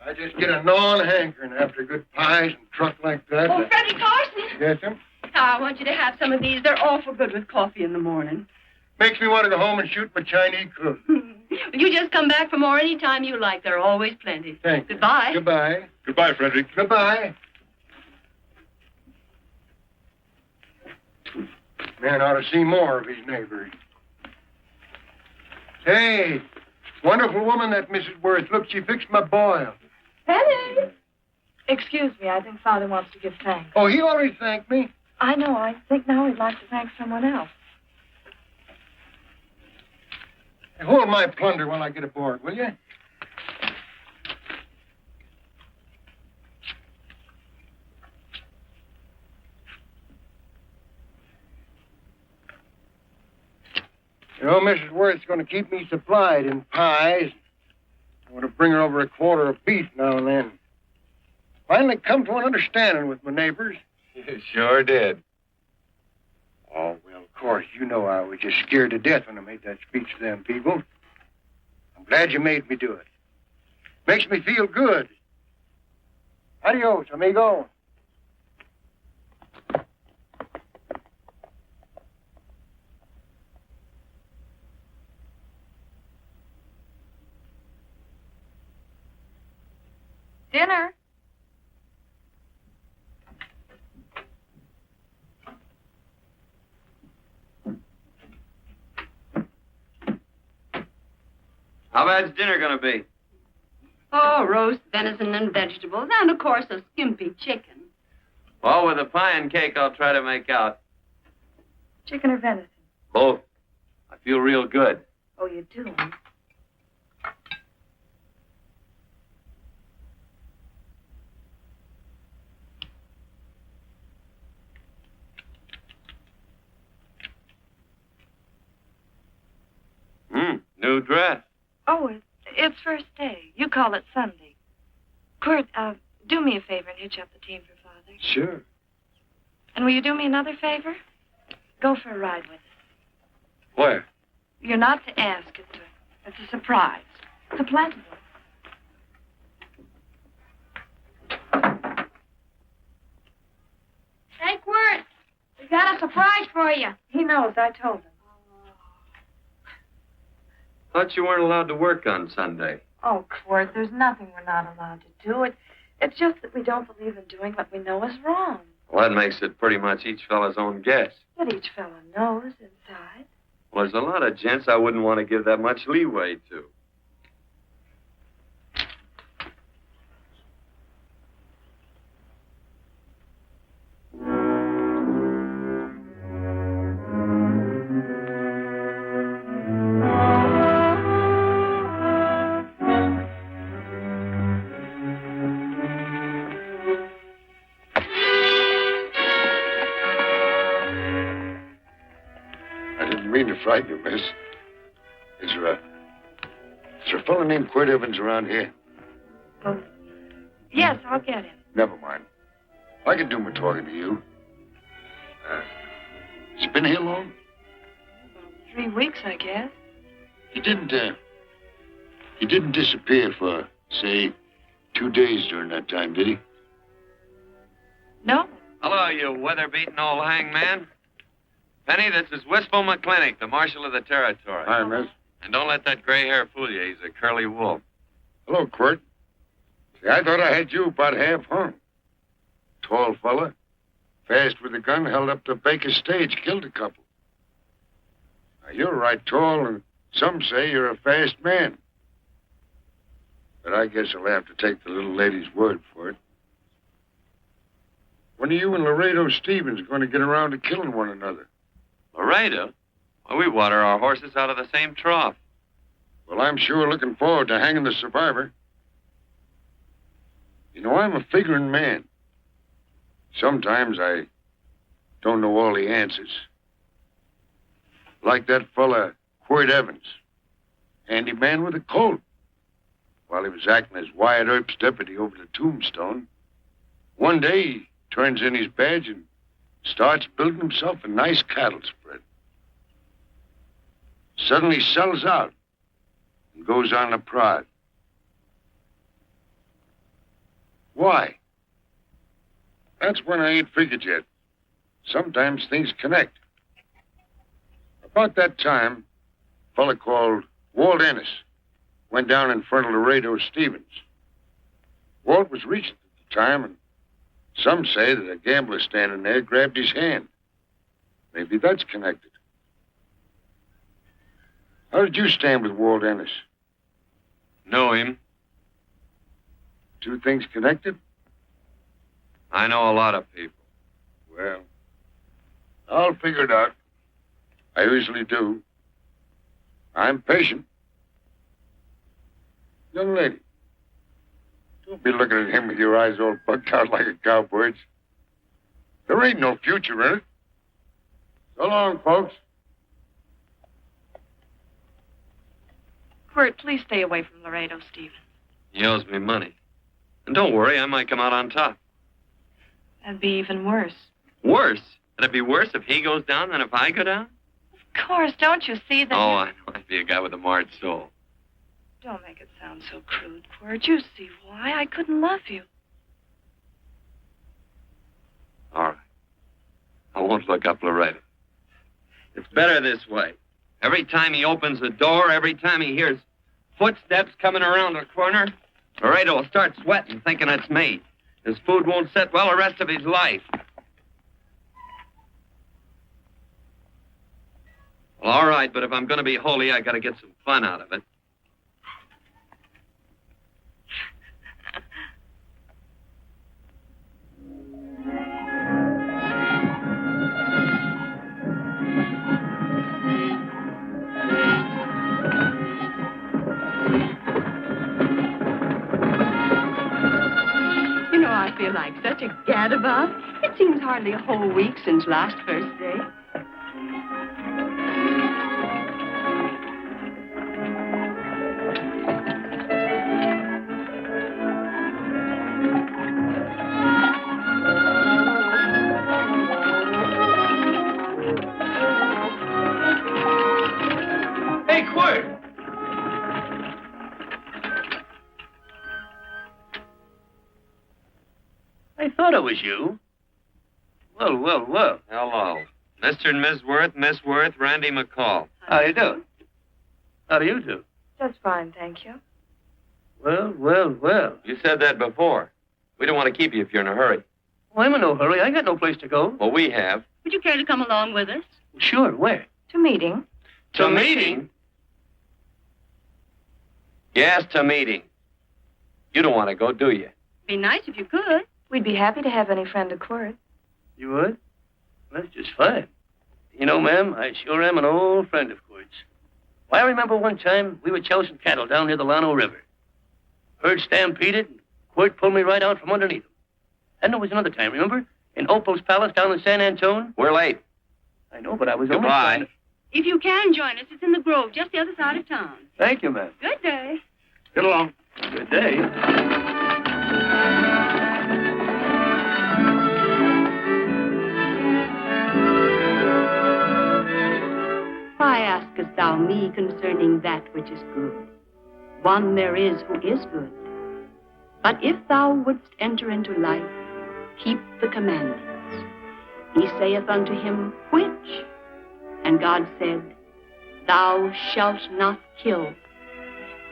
Speaker 11: I just get a gnawing hankering after good pies and truck like that.
Speaker 7: Oh, Freddie Carson!
Speaker 11: Yes, ma'am?
Speaker 7: I want you to have some of these. They're awful good with coffee in the morning.
Speaker 11: Makes me want to go home and shoot my Chinese cook.
Speaker 7: You just come back for more any time you like. There are always plenty.
Speaker 11: Thank you.
Speaker 7: Goodbye.
Speaker 11: Goodbye.
Speaker 2: Goodbye, Frederick.
Speaker 11: Goodbye. Man ought to see more of his neighbors. Hey, wonderful woman, that Mrs. Worth. Look, she fixed my boil.
Speaker 4: Penny! Excuse me, I think Father wants to give thanks.
Speaker 11: Oh, he already thanked me.
Speaker 4: I know. I think now he'd like to thank someone else.
Speaker 11: Hey, hold my plunder while I get aboard, will you? You know, Mrs. Worth's going to keep me supplied in pies. I want to bring her over a quarter of beef now and then. Finally come to an understanding with my neighbors.
Speaker 2: You sure did.
Speaker 11: Oh, well, of course, you know I was just scared to death when I made that speech to them people. I'm glad you made me do it. Makes me feel good. Adios, amigo.
Speaker 4: Dinner.
Speaker 1: How bad's dinner going to be?
Speaker 7: Oh, roast venison and vegetables, and of course a skimpy chicken.
Speaker 1: Well, with a pie and cake, I'll try to make out.
Speaker 4: Chicken or venison?
Speaker 1: Both. I feel real good.
Speaker 4: Oh, you do?
Speaker 1: New dress.
Speaker 4: Oh, it's first day. You call it Sunday. Kurt, do me a favor and hitch up the team for Father.
Speaker 2: Sure.
Speaker 4: And will you do me another favor? Go for a ride with us.
Speaker 2: Where?
Speaker 4: You're not to ask. It's a surprise. It's a pleasant one.
Speaker 9: Hey, Quirt, we got a surprise for you.
Speaker 4: He knows. I told him.
Speaker 1: Thought you weren't allowed to work on Sunday.
Speaker 4: Oh, Quirt, there's nothing we're not allowed to do. It's just that we don't believe in doing what we know is wrong.
Speaker 1: Well, that makes it pretty much each fella's own guess.
Speaker 4: But each fellow knows inside.
Speaker 1: Well, there's a lot of gents I wouldn't want to give that much leeway to.
Speaker 12: Frighten you, miss. Is there a fellow named Quirt Evans around here?
Speaker 4: Oh, yes, I'll get him.
Speaker 12: Never mind. I can do my talking to you. Has he been here long?
Speaker 4: 3 weeks, I guess.
Speaker 12: He didn't disappear for, say, 2 days during that time, did he?
Speaker 4: No.
Speaker 1: Hello, you weather-beaten old hangman. Penny, this is Wistful McClintock, the Marshal of the Territory.
Speaker 12: Hi, miss.
Speaker 1: And don't let that gray hair fool you. He's a curly wolf.
Speaker 12: Hello, Quirt. See, I thought I had you about half hung. Tall fella, fast with a gun, held up the Baker stage, killed a couple. Now, you're right tall, and some say you're a fast man. But I guess I'll have to take the little lady's word for it. When are you and Laredo Stevens going to get around to killing one another?
Speaker 1: Laredo? Well, we water our horses out of the same trough.
Speaker 12: Well, I'm sure looking forward to hanging the survivor. You know, I'm a figuring man. Sometimes I don't know all the answers. Like that fella, Quirt Evans. Handyman with a colt. While he was acting as Wyatt Earp's deputy over the Tombstone, one day he turns in his badge and starts building himself a nice cattle spread. Suddenly sells out and goes on a prod. Why? That's when I ain't figured yet. Sometimes things connect. About that time, a fella called Walt Ennis went down in front of Laredo Stevens. Walt was reaching at the time, and some say that a gambler standing there grabbed his hand. Maybe that's connected. How did you stand with Walt Ennis?
Speaker 1: Know him.
Speaker 12: Two things connected?
Speaker 1: I know a lot of people.
Speaker 12: Well, I'll figure it out. I usually do. I'm patient. Young lady, don't be looking at him with your eyes all bugged out like a cowbird's. There ain't no future in it. So long, folks.
Speaker 4: Quirt, please stay away from Laredo Stevens.
Speaker 1: He owes me money. And don't worry, I might come out on top.
Speaker 4: That'd be even worse.
Speaker 1: Worse? It'd be worse if he goes down than if I go down?
Speaker 4: Of course, don't you see that?
Speaker 1: Oh, I know. I'd be a guy with a marred soul.
Speaker 4: Don't make it sound so crude, Quirt. You see why I couldn't love you.
Speaker 1: All right. I won't look up Laredo. It's better this way. Every time he opens the door, every time he hears footsteps coming around the corner, Laredo will start sweating, thinking it's me. His food won't sit well the rest of his life. Well, all right, but if I'm going to be holy, I got to get some fun out of it.
Speaker 7: You know, I feel like such a gadabout. It seems hardly a whole week since last first day.
Speaker 1: Hey, Quirt!
Speaker 3: I thought it was you. Well.
Speaker 1: Hello. Mr. and Miss Worth, Randy McCall.
Speaker 3: How you doing? How do you do?
Speaker 4: Just fine, thank you.
Speaker 3: Well.
Speaker 1: You said that before. We don't want to keep you if you're in a hurry.
Speaker 3: Well, I'm in no hurry. I got no place to go.
Speaker 1: Well, we have.
Speaker 7: Would you care to come along with us?
Speaker 3: Sure, where?
Speaker 4: To meeting.
Speaker 1: To meeting? Yes, to meeting. You don't want to go, do you?
Speaker 7: Be nice if you could.
Speaker 4: We'd be happy to have any friend of Quirt.
Speaker 3: You would? Well, that's just fine. You know, ma'am, I sure am an old friend of Quirt's. Well, I remember one time we were chousing cattle down near the Llano River. Herd stampeded, and Quirt pulled me right out from underneath him. And there was another time, remember? In Opal's Palace down in San Antone.
Speaker 1: We're late.
Speaker 3: I know, but I was only
Speaker 1: Goodbye.
Speaker 3: trying to...
Speaker 7: If you can join us, it's in the Grove, just the other side of town.
Speaker 3: Thank you, ma'am.
Speaker 7: Good day.
Speaker 3: Get along. Good day.
Speaker 7: Why askest thou me concerning that which is good? One there is who is good. But if thou wouldst enter into life, keep the commandments. He saith unto him, which? And God said, Thou shalt not kill.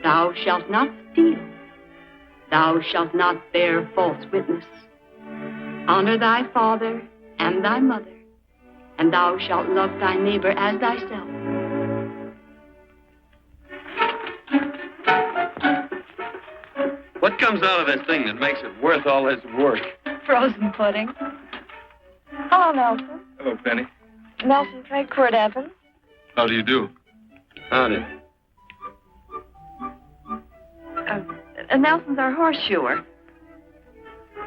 Speaker 7: Thou shalt not steal. Thou shalt not bear false witness. Honor thy father and thy mother, and thou shalt love thy neighbor as thyself.
Speaker 1: What comes out of this thing that makes it worth all this work?
Speaker 4: Frozen pudding. Hello, Nelson.
Speaker 2: Hello, Penny.
Speaker 4: Nelson Craig, Quirt Evans.
Speaker 2: How do you do?
Speaker 1: Howdy.
Speaker 4: Nelson's our horseshoer.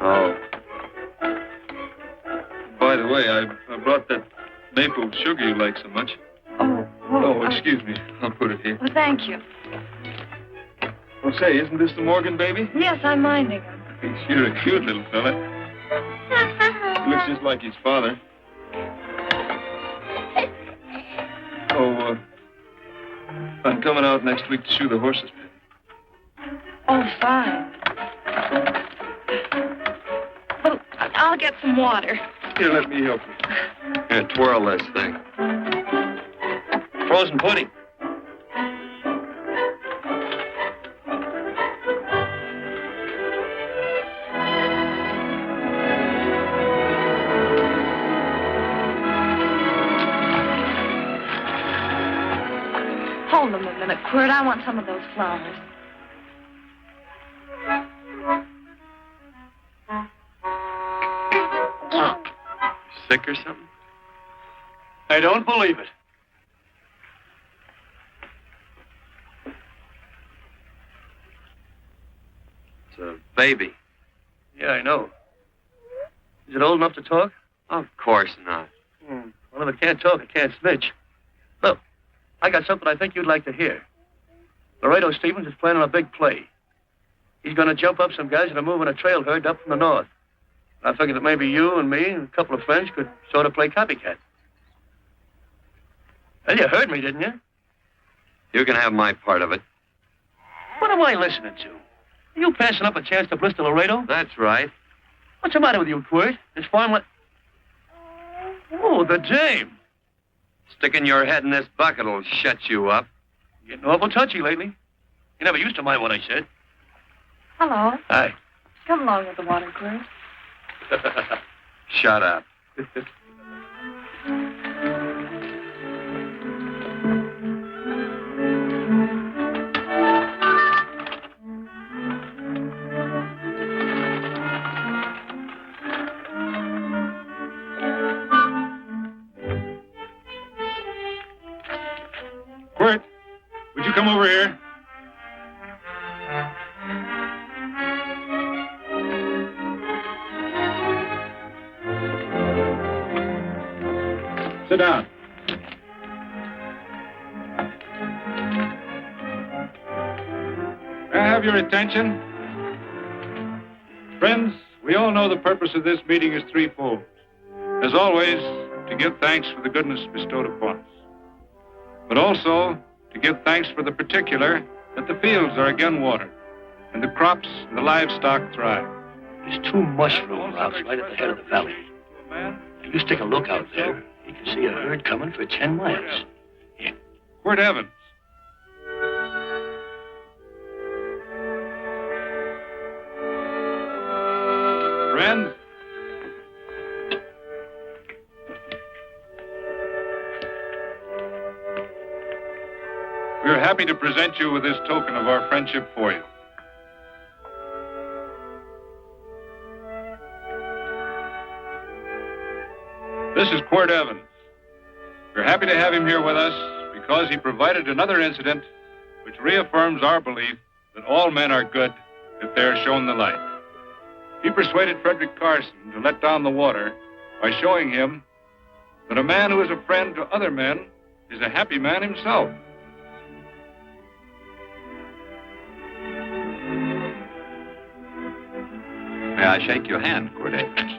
Speaker 1: Oh.
Speaker 2: By the way, I brought that maple sugar you like so much.
Speaker 4: Oh,
Speaker 2: excuse me. I'll put it here.
Speaker 4: Well, thank you.
Speaker 2: Oh, say, isn't this the Morgan baby?
Speaker 4: Yes, I'm minding him.
Speaker 2: He's sure a cute little fella. Looks just like his father. Oh, I'm coming out next week to shoe the horses.
Speaker 4: Oh, fine. Well, I'll get some water.
Speaker 2: Here, let me help you.
Speaker 1: Here, twirl this thing. Frozen pudding.
Speaker 4: Hold them a minute, Quirt. I want some of those flowers.
Speaker 1: Sick or something?
Speaker 3: I don't believe it.
Speaker 1: It's a baby.
Speaker 3: Yeah, I know. Is it old enough to talk?
Speaker 1: Of course not.
Speaker 3: Well, if it can't talk, it can't snitch. Look, I got something I think you'd like to hear. Laredo Stevens is planning a big play. He's going to jump up some guys that are moving a trail herd up from the north. I figured that maybe you and me and a couple of friends could sort of play copycat. Well, you heard me, didn't you?
Speaker 1: You can have my part of it.
Speaker 3: What am I listening to? Are you passing up a chance to blister Laredo?
Speaker 1: That's right.
Speaker 3: What's the matter with you, Quirt? This farmland... Oh, the dame.
Speaker 1: Sticking your head in this bucket will shut you up.
Speaker 3: You're getting awful touchy lately. You never used to mind what I said.
Speaker 4: Hello.
Speaker 3: Hi.
Speaker 4: Come along with the water, Quirt.
Speaker 1: Shut up.
Speaker 2: Quirt, would you come over here? Sit down. May I have your attention? Friends, we all know the purpose of this meeting is threefold. As always, to give thanks for the goodness bestowed upon us, but also to give thanks for the particular that the fields are again watered and the crops and the livestock thrive.
Speaker 3: There's two mushroom routes right at the head of the valley. If you stick a look out there, you can see a herd coming for 10 miles. Yeah.
Speaker 2: Quirt Evans. Friends, we are happy to present you with this token of our friendship for you. This is Quirt Evans. We're happy to have him here with us because he provided another incident which reaffirms our belief that all men are good if they are shown the light. He persuaded Frederick Carson to let down the water by showing him that a man who is a friend to other men is a happy man himself.
Speaker 1: May I shake your hand, Quirt Evans?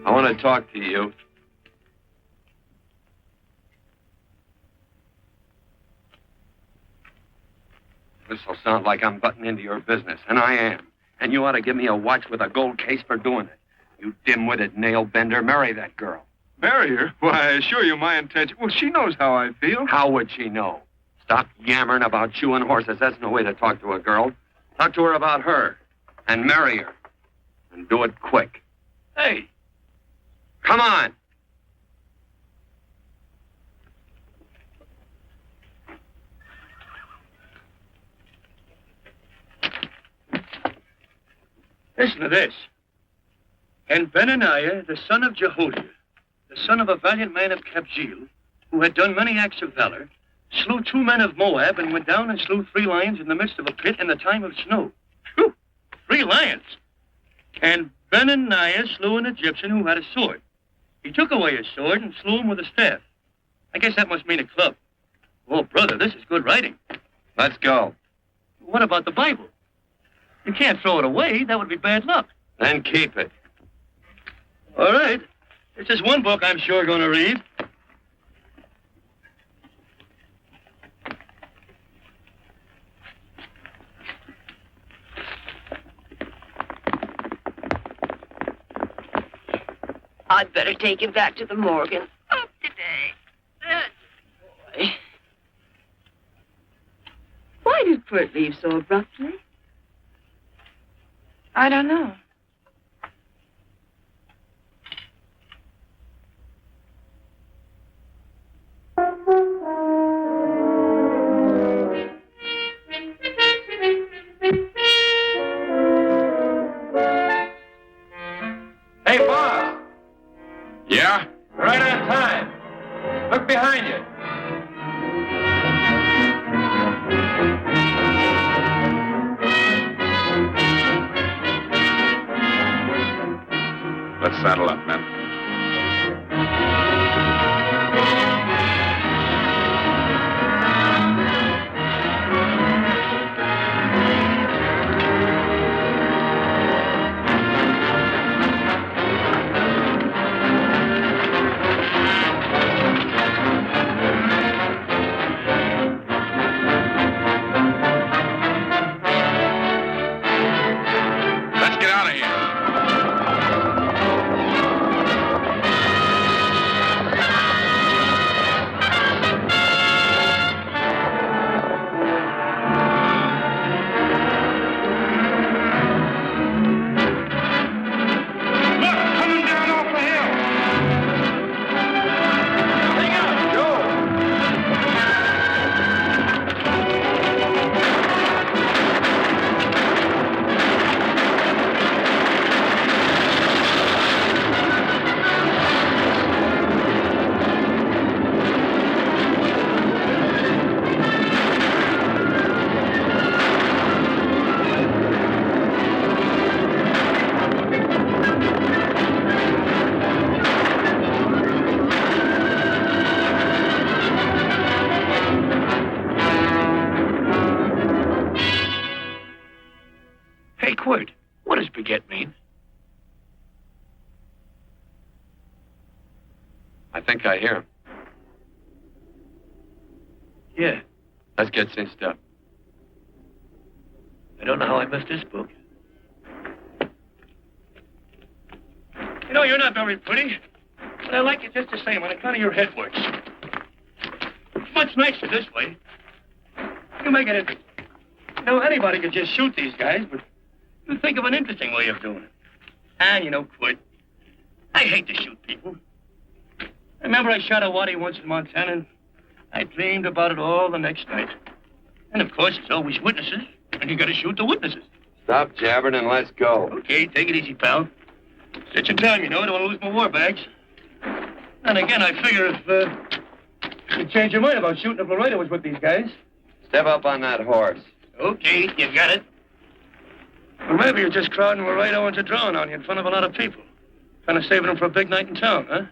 Speaker 1: I want to talk to you. This'll sound like I'm butting into your business, and I am. And you ought to give me a watch with a gold case for doing it. You dim-witted nail-bender, marry that girl.
Speaker 2: Marry her? Why, I assure you my intention... Well, she knows how I feel.
Speaker 1: How would she know? Stop yammering about chewing horses. That's no way to talk to a girl. Talk to her about her, and marry her. And do it quick.
Speaker 3: Hey.
Speaker 1: Come on.
Speaker 3: Listen to this. And Benaniah, the son of Jehoiada, the son of a valiant man of Cabot, who had done many acts of valor, slew 2 men of Moab and went down and slew 3 lions in the midst of a pit in the time of snow. Whew, 3 lions. And Benaniah slew an Egyptian who had a sword. He took away his sword and slew him with a staff. I guess that must mean a club. Oh, brother, this is good writing.
Speaker 1: Let's go.
Speaker 3: What about the Bible? You can't throw it away. That would be bad luck.
Speaker 1: Then keep it.
Speaker 3: All right. This is one book I'm sure going to read.
Speaker 7: I'd better take him back to the morgue and up today. Boy. Why did Quirt leave so abruptly?
Speaker 4: I don't know.
Speaker 10: Hey, boss.
Speaker 5: Yeah?
Speaker 10: Right on time. Look behind you.
Speaker 5: Let's saddle up, men. Let's get out of here.
Speaker 3: Hey, Quirt, what does baguette mean?
Speaker 1: I think I hear him.
Speaker 3: Yeah,
Speaker 1: Let's get cinched up.
Speaker 3: I don't know how I missed this book.
Speaker 13: You know, you're not very pretty, but I like you just the same on account of your head works. It's much nicer this way. You make it interesting. You know, anybody could just shoot these guys, but you think of an interesting way of doing it. And, you know, Quirt, I hate to shoot people. I remember I shot a waddy once in Montana, and I dreamed about it all the next night. And, of course, there's always witnesses, and you got to shoot the witnesses.
Speaker 1: Stop jabbering and let's go.
Speaker 13: Okay, take it easy, pal. Such a time, you know, I don't want to lose my war bags. And again, I figure if you change your mind about shooting if Laredo was with these guys.
Speaker 1: Step up on that horse.
Speaker 13: Okay, you got it. Or maybe you're just crowding Laredo into drawing on you in front of a lot of people. Kind of saving them for a big night in town, huh?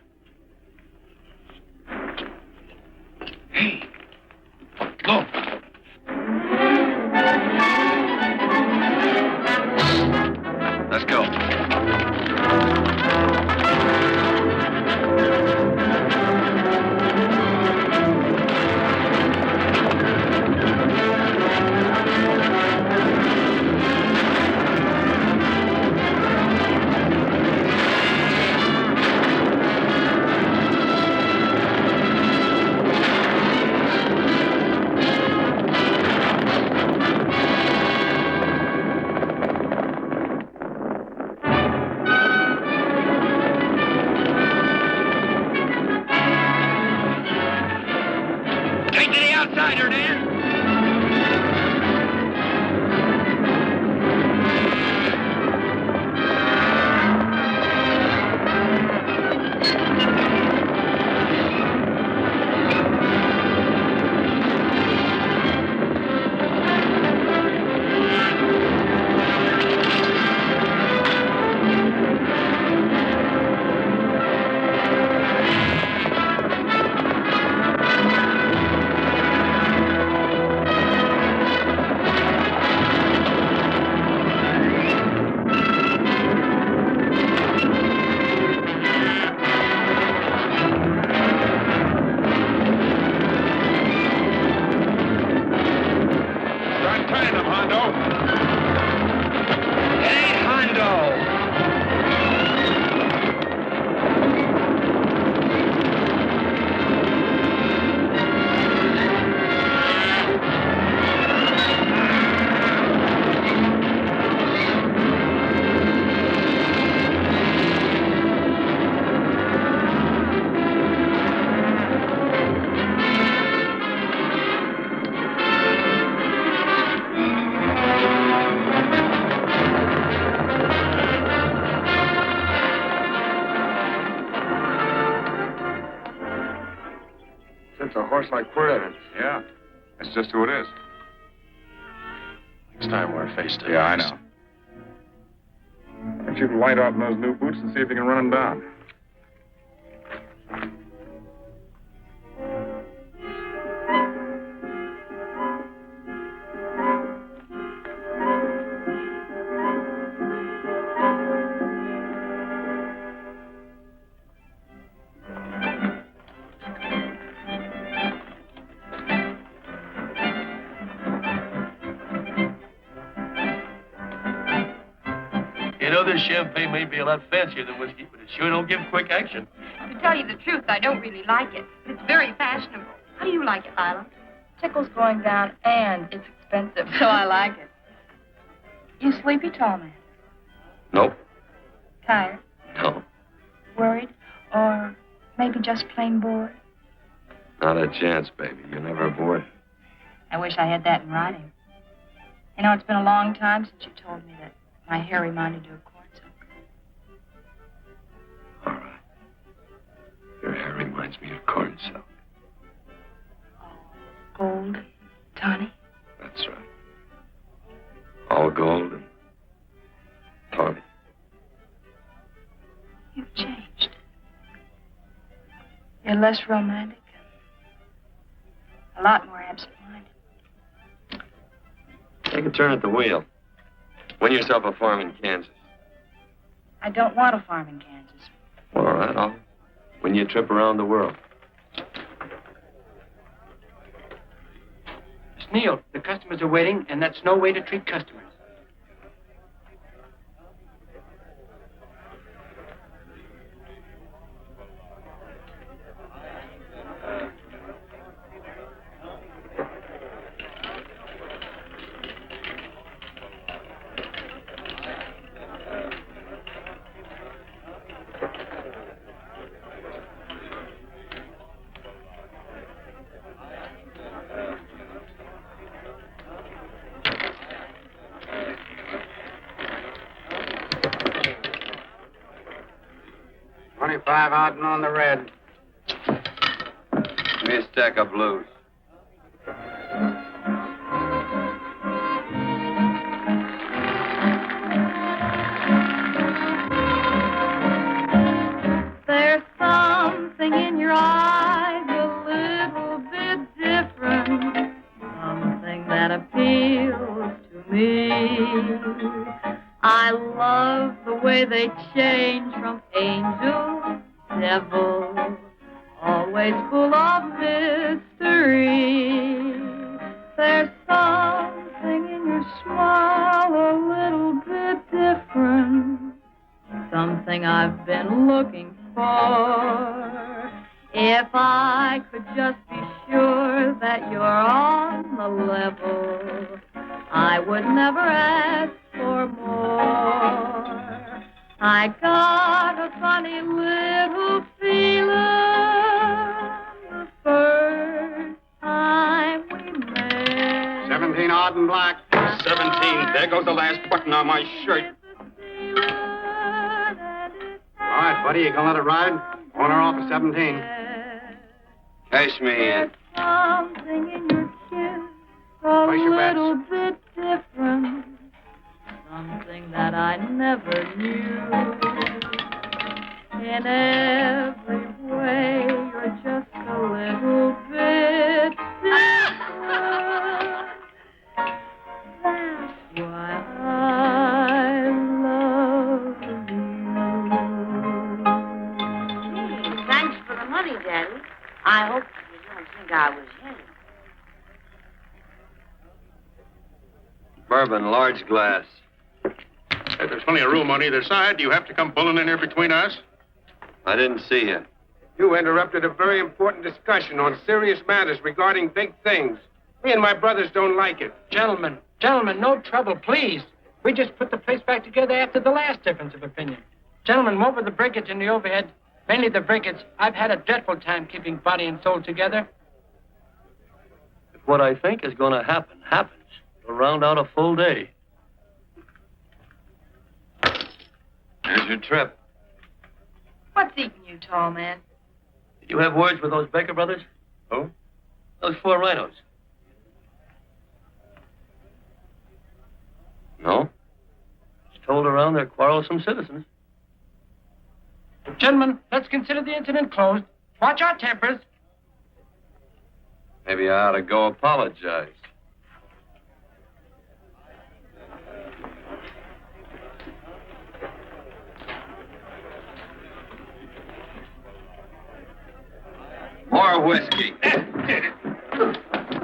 Speaker 13: Hey, go.
Speaker 1: Let's go.
Speaker 12: Like Quirt Evans.
Speaker 5: Yeah, that's just who it is.
Speaker 3: Next time we're face to face.
Speaker 5: Yeah, I know. Why don't you light out in those new boots and see if you can run them down?
Speaker 14: This champagne may be a lot fancier than whiskey, but it sure don't give quick action.
Speaker 4: To tell you the truth, I don't really like it. It's very fashionable. How do you like it, Lila? Tickle's going down, and it's expensive, so I like it. You sleepy, tall man?
Speaker 1: Nope.
Speaker 4: Tired?
Speaker 1: No.
Speaker 4: Worried? Or maybe just plain bored?
Speaker 1: Not a chance, baby. You're never bored.
Speaker 4: I wish I had that in writing. You know, it's been a long time since you told me that my hair reminded you of corn silk.
Speaker 1: All right. Your hair reminds me of corn silk.
Speaker 4: Gold, tawny?
Speaker 1: That's right. All gold and tawny.
Speaker 4: You've changed. You're less romantic. A lot more absent-minded.
Speaker 1: Take a turn at the wheel. Win yourself a farm in Kansas.
Speaker 4: I don't want a farm in Kansas.
Speaker 1: All right, I'll win you a trip around the world.
Speaker 3: Miss Neal, the customers are waiting, and that's no way to treat customers.
Speaker 6: Out and on the red.
Speaker 1: Give me a stack of blues.
Speaker 4: There's something in your eyes a little bit different. Something that appeals to me. I love the way they change from angel devil, always full of mystery. There's something in your smile a little bit different, something I've been looking for. If I could just be sure that you're on the level, I would never ask for more. I got a funny little feeling the first time we met.
Speaker 6: 17 odd and black.
Speaker 5: 17. There goes the last button on my shirt.
Speaker 6: All right, buddy, you gonna let it ride? On or off of 17.
Speaker 1: Cash me in.
Speaker 4: Something in your kiss a little bit different. Something that I never knew. In every way, you're just a little bit different. That's why I love you.
Speaker 15: Thanks for the money, Daddy. I hope you don't think I was in.
Speaker 1: Bourbon, large glass.
Speaker 2: Hey, there's plenty of room on either side. Do you have to come pulling in here between us?
Speaker 1: I didn't see you.
Speaker 10: You interrupted a very important discussion on serious matters regarding big things. Me and my brothers don't like it.
Speaker 3: Gentlemen, no trouble, please. We just put the place back together after the last difference of opinion. Gentlemen, what with the breakage and the overhead, mainly the breakage, I've had a dreadful time keeping body and soul together.
Speaker 14: If what I think is going to happen happens, we'll round out a full day.
Speaker 1: Here's your trip.
Speaker 4: What's eating you, tall man?
Speaker 14: Did you have words with those Baker brothers?
Speaker 1: Who?
Speaker 14: Those 4 rhinos.
Speaker 1: No.
Speaker 14: told around they're quarrelsome citizens.
Speaker 3: Gentlemen, let's consider the incident closed. Watch our tempers.
Speaker 1: Maybe I ought to go apologize. More whiskey.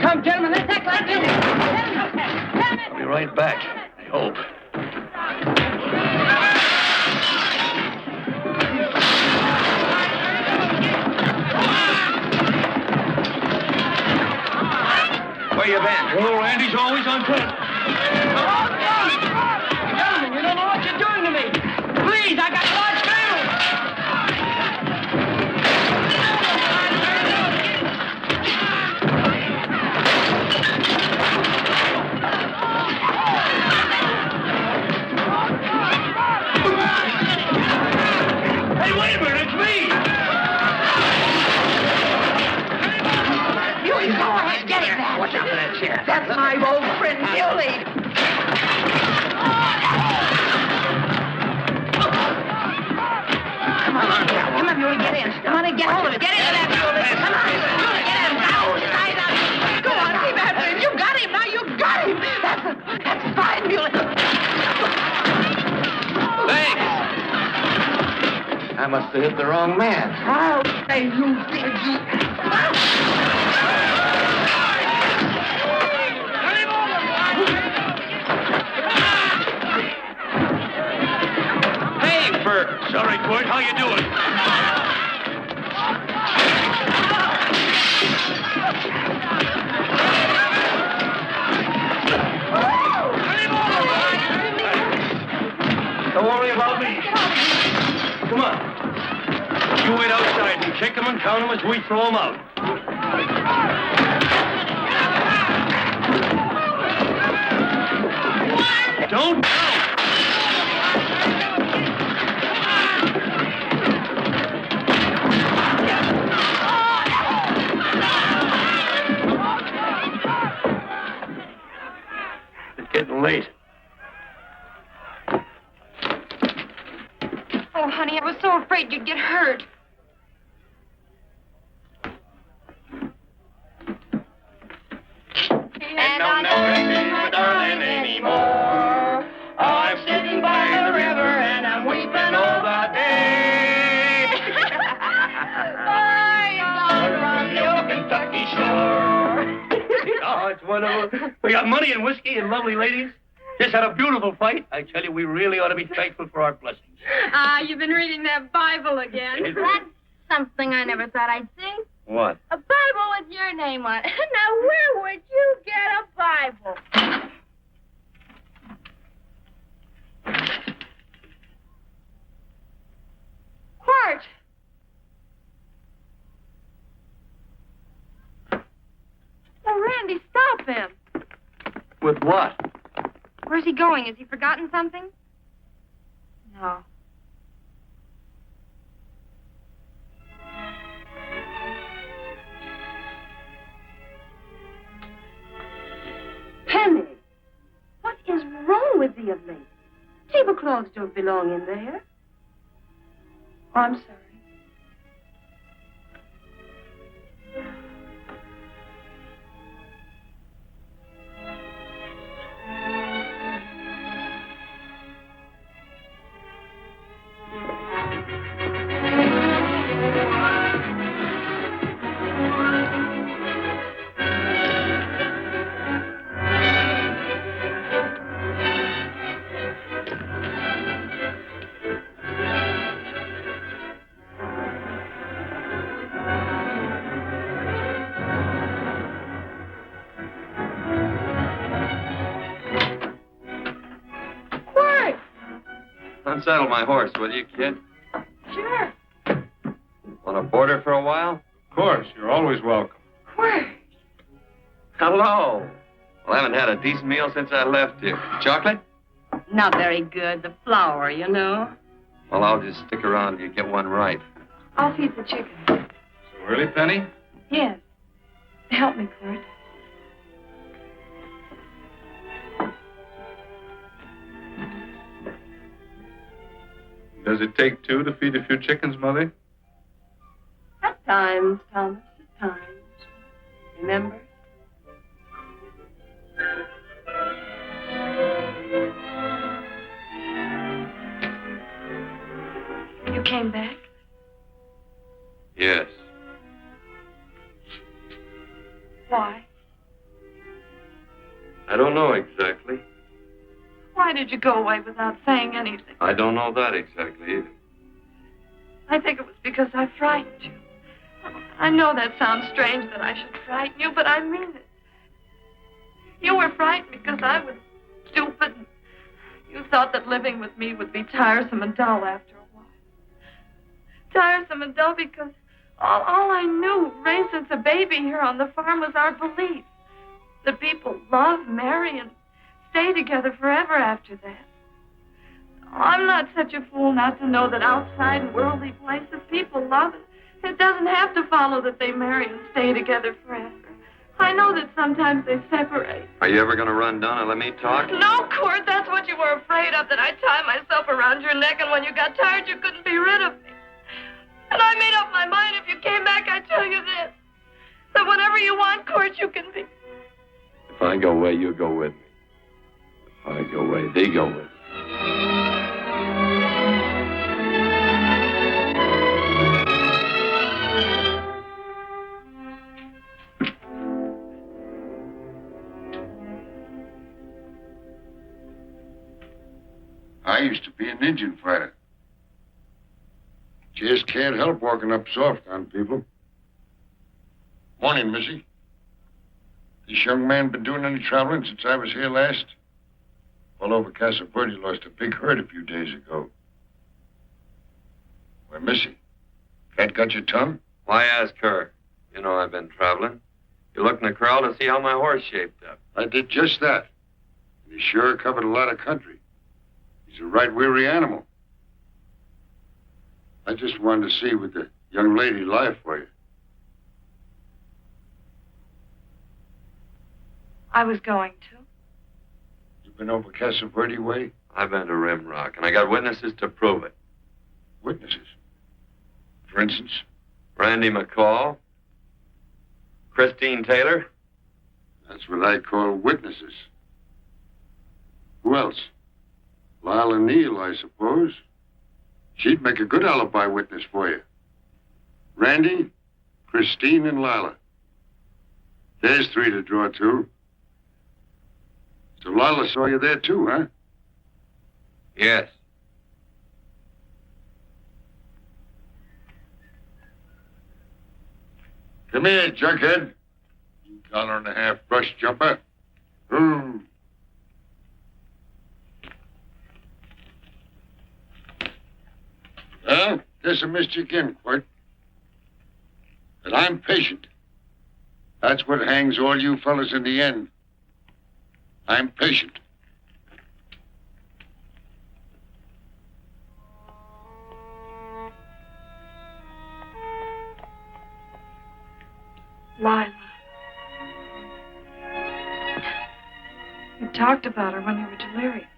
Speaker 3: Come, gentlemen, let's act like business.
Speaker 14: I'll be right back, I hope.
Speaker 1: Where you been?
Speaker 14: Oh, Randy's always on point.
Speaker 3: Gentlemen, you don't know what you're doing to me. Please, I got a large family.
Speaker 14: Hey, wait a minute, it's me!
Speaker 3: You go ahead, get it.
Speaker 14: Watch out for that chair.
Speaker 3: That's my old friend, Billy. Come on, Billy, get in. Come on and get hold of it. Get into that, Billy. Come on, Billy, get in. Now, his eyes out. Go on, see Badman. You got him. Now you got him. That's fine, Billy.
Speaker 1: Thanks. I must have hit the wrong man.
Speaker 3: Oh, say you did, you.
Speaker 1: Hey, Bert.
Speaker 14: Sorry, Quirt, how you doing? Don't worry about me. Come on. You wait outside and check them and count them as we throw them out. Don't count. It's getting late.
Speaker 4: Oh, honey, I was so afraid you'd get hurt.
Speaker 3: And I'll never see my darling anymore. I'm sitting by the river and I'm weeping all the day. From the old Kentucky shore.
Speaker 14: Oh, it's wonderful. We got money and whiskey and lovely ladies. Just had a beautiful fight. I tell you, we really ought to be thankful for our blessings.
Speaker 7: Ah, you've been reading that Bible again.
Speaker 9: That's something I never thought I'd see.
Speaker 1: What?
Speaker 9: A Bible with your name on it. Now, where would you get a Bible?
Speaker 4: Quirt! Oh, Randy, stop him.
Speaker 14: With what?
Speaker 4: Where's he going? Has he forgotten something? No.
Speaker 7: Penny, what is wrong with thee of late? Tablecloths don't belong in there. Oh, I'm sorry.
Speaker 1: Unsaddle my horse, will you, kid?
Speaker 4: Sure.
Speaker 1: Want to board her for a while?
Speaker 2: Of course, you're always welcome.
Speaker 4: Where?
Speaker 1: Hello. Well, I haven't had a decent meal since I left here. Chocolate?
Speaker 7: Not very good. The flour, you know.
Speaker 1: Well, I'll just stick around till you get one right.
Speaker 4: I'll feed the chicken.
Speaker 2: So early, Penny?
Speaker 4: Yes. Help me, Quirt.
Speaker 2: Does it take two to feed a few chickens, Mother?
Speaker 7: At times, Thomas, at times. Remember?
Speaker 4: You came back?
Speaker 1: Yes.
Speaker 4: Why?
Speaker 1: I don't know exactly.
Speaker 4: Why did you go away without saying anything?
Speaker 1: I don't know that exactly either.
Speaker 4: I think it was because I frightened you. I know that sounds strange that I should frighten you, but I mean it. You were frightened because I was stupid. You thought that living with me would be tiresome and dull after a while. Tiresome and dull because all I knew, raised since a baby here on the farm, was our belief that people love, marry, and stay together forever after that. I'm not such a fool not to know that outside in worldly places people love it. It doesn't have to follow that they marry and stay together forever. I know that sometimes they separate.
Speaker 1: Are you ever going to run down and let me talk?
Speaker 4: No, Court, that's what you were afraid of, that I'd tie myself around your neck, and when you got tired, you couldn't be rid of me. And I made up my mind, if you came back, I'd tell you this, that whatever you want, Court, you can be.
Speaker 1: If I go away, you go with me. If I go away, they go with me.
Speaker 12: I used to be an Indian fighter. Just can't help walking up soft on people. Morning, Missy. This young man been doing any traveling since I was here last? All over Casa Verde lost a big herd a few days ago. Why, Missy, cat got your tongue?
Speaker 1: Why ask her? You know I've been traveling. You looked in the corral to see how my horse shaped up.
Speaker 12: I did just that. And he sure covered a lot of country. He's a right weary animal. I just wanted to see would the young lady lie for you.
Speaker 4: I was going to.
Speaker 12: You been over Casa Verde way?
Speaker 1: I've been to Rimrock, and I got witnesses to prove it.
Speaker 12: Witnesses? For instance?
Speaker 1: Randy McCall, Christine Taylor.
Speaker 12: That's what I call witnesses. Who else? Lila Neal, I suppose. She'd make a good alibi witness for you. Randy, Christine, and Lila. There's three to draw to. So Lila saw you there too, huh?
Speaker 1: Yes.
Speaker 12: Come here, junkhead. You $1.50 brush jumper. Ooh. Well, guess I missed you again, Quirt. But I'm patient. That's what hangs all you fellas in the end. I'm patient.
Speaker 4: Lila. You talked about her when you were delirious.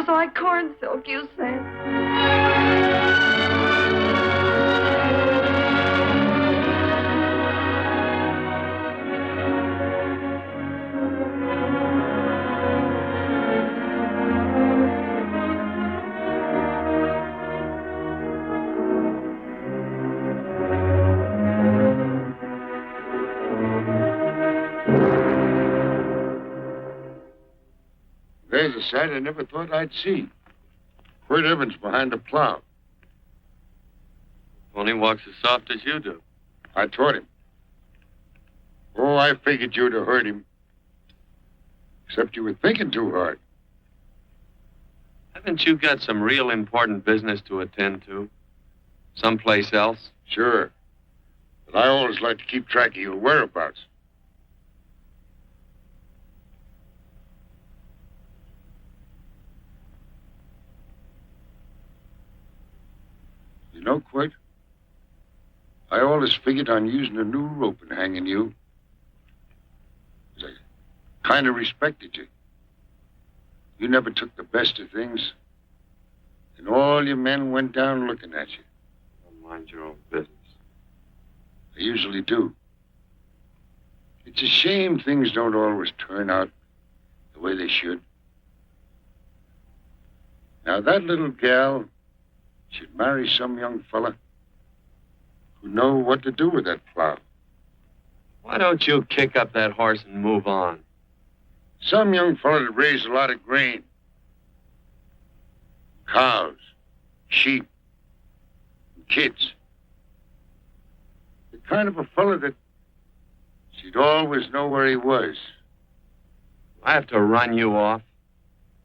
Speaker 4: was like corn silk, you said.
Speaker 12: There's a sight I never thought I'd see. Quirt Evans behind the plow.
Speaker 1: Only walks as soft as you do.
Speaker 12: I taught him. Oh, I figured you'd have hurt him. Except you were thinking too hard.
Speaker 1: Haven't you got some real important business to attend to? Someplace else?
Speaker 12: Sure. But I always like to keep track of your whereabouts. You know, Quirt, I always figured on using a new rope and hanging you. I kind of respected you. You never took the best of things, and all your men went down looking at you.
Speaker 1: Don't mind your own business.
Speaker 12: I usually do. It's a shame things don't always turn out the way they should. Now, that little gal should marry some young fella who know what to do with that plow.
Speaker 1: Why don't you kick up that horse and move on?
Speaker 12: Some young fella that raised a lot of grain. Cows, sheep, and kids. The kind of a fella that she'd always know where he was.
Speaker 1: I have to run you off?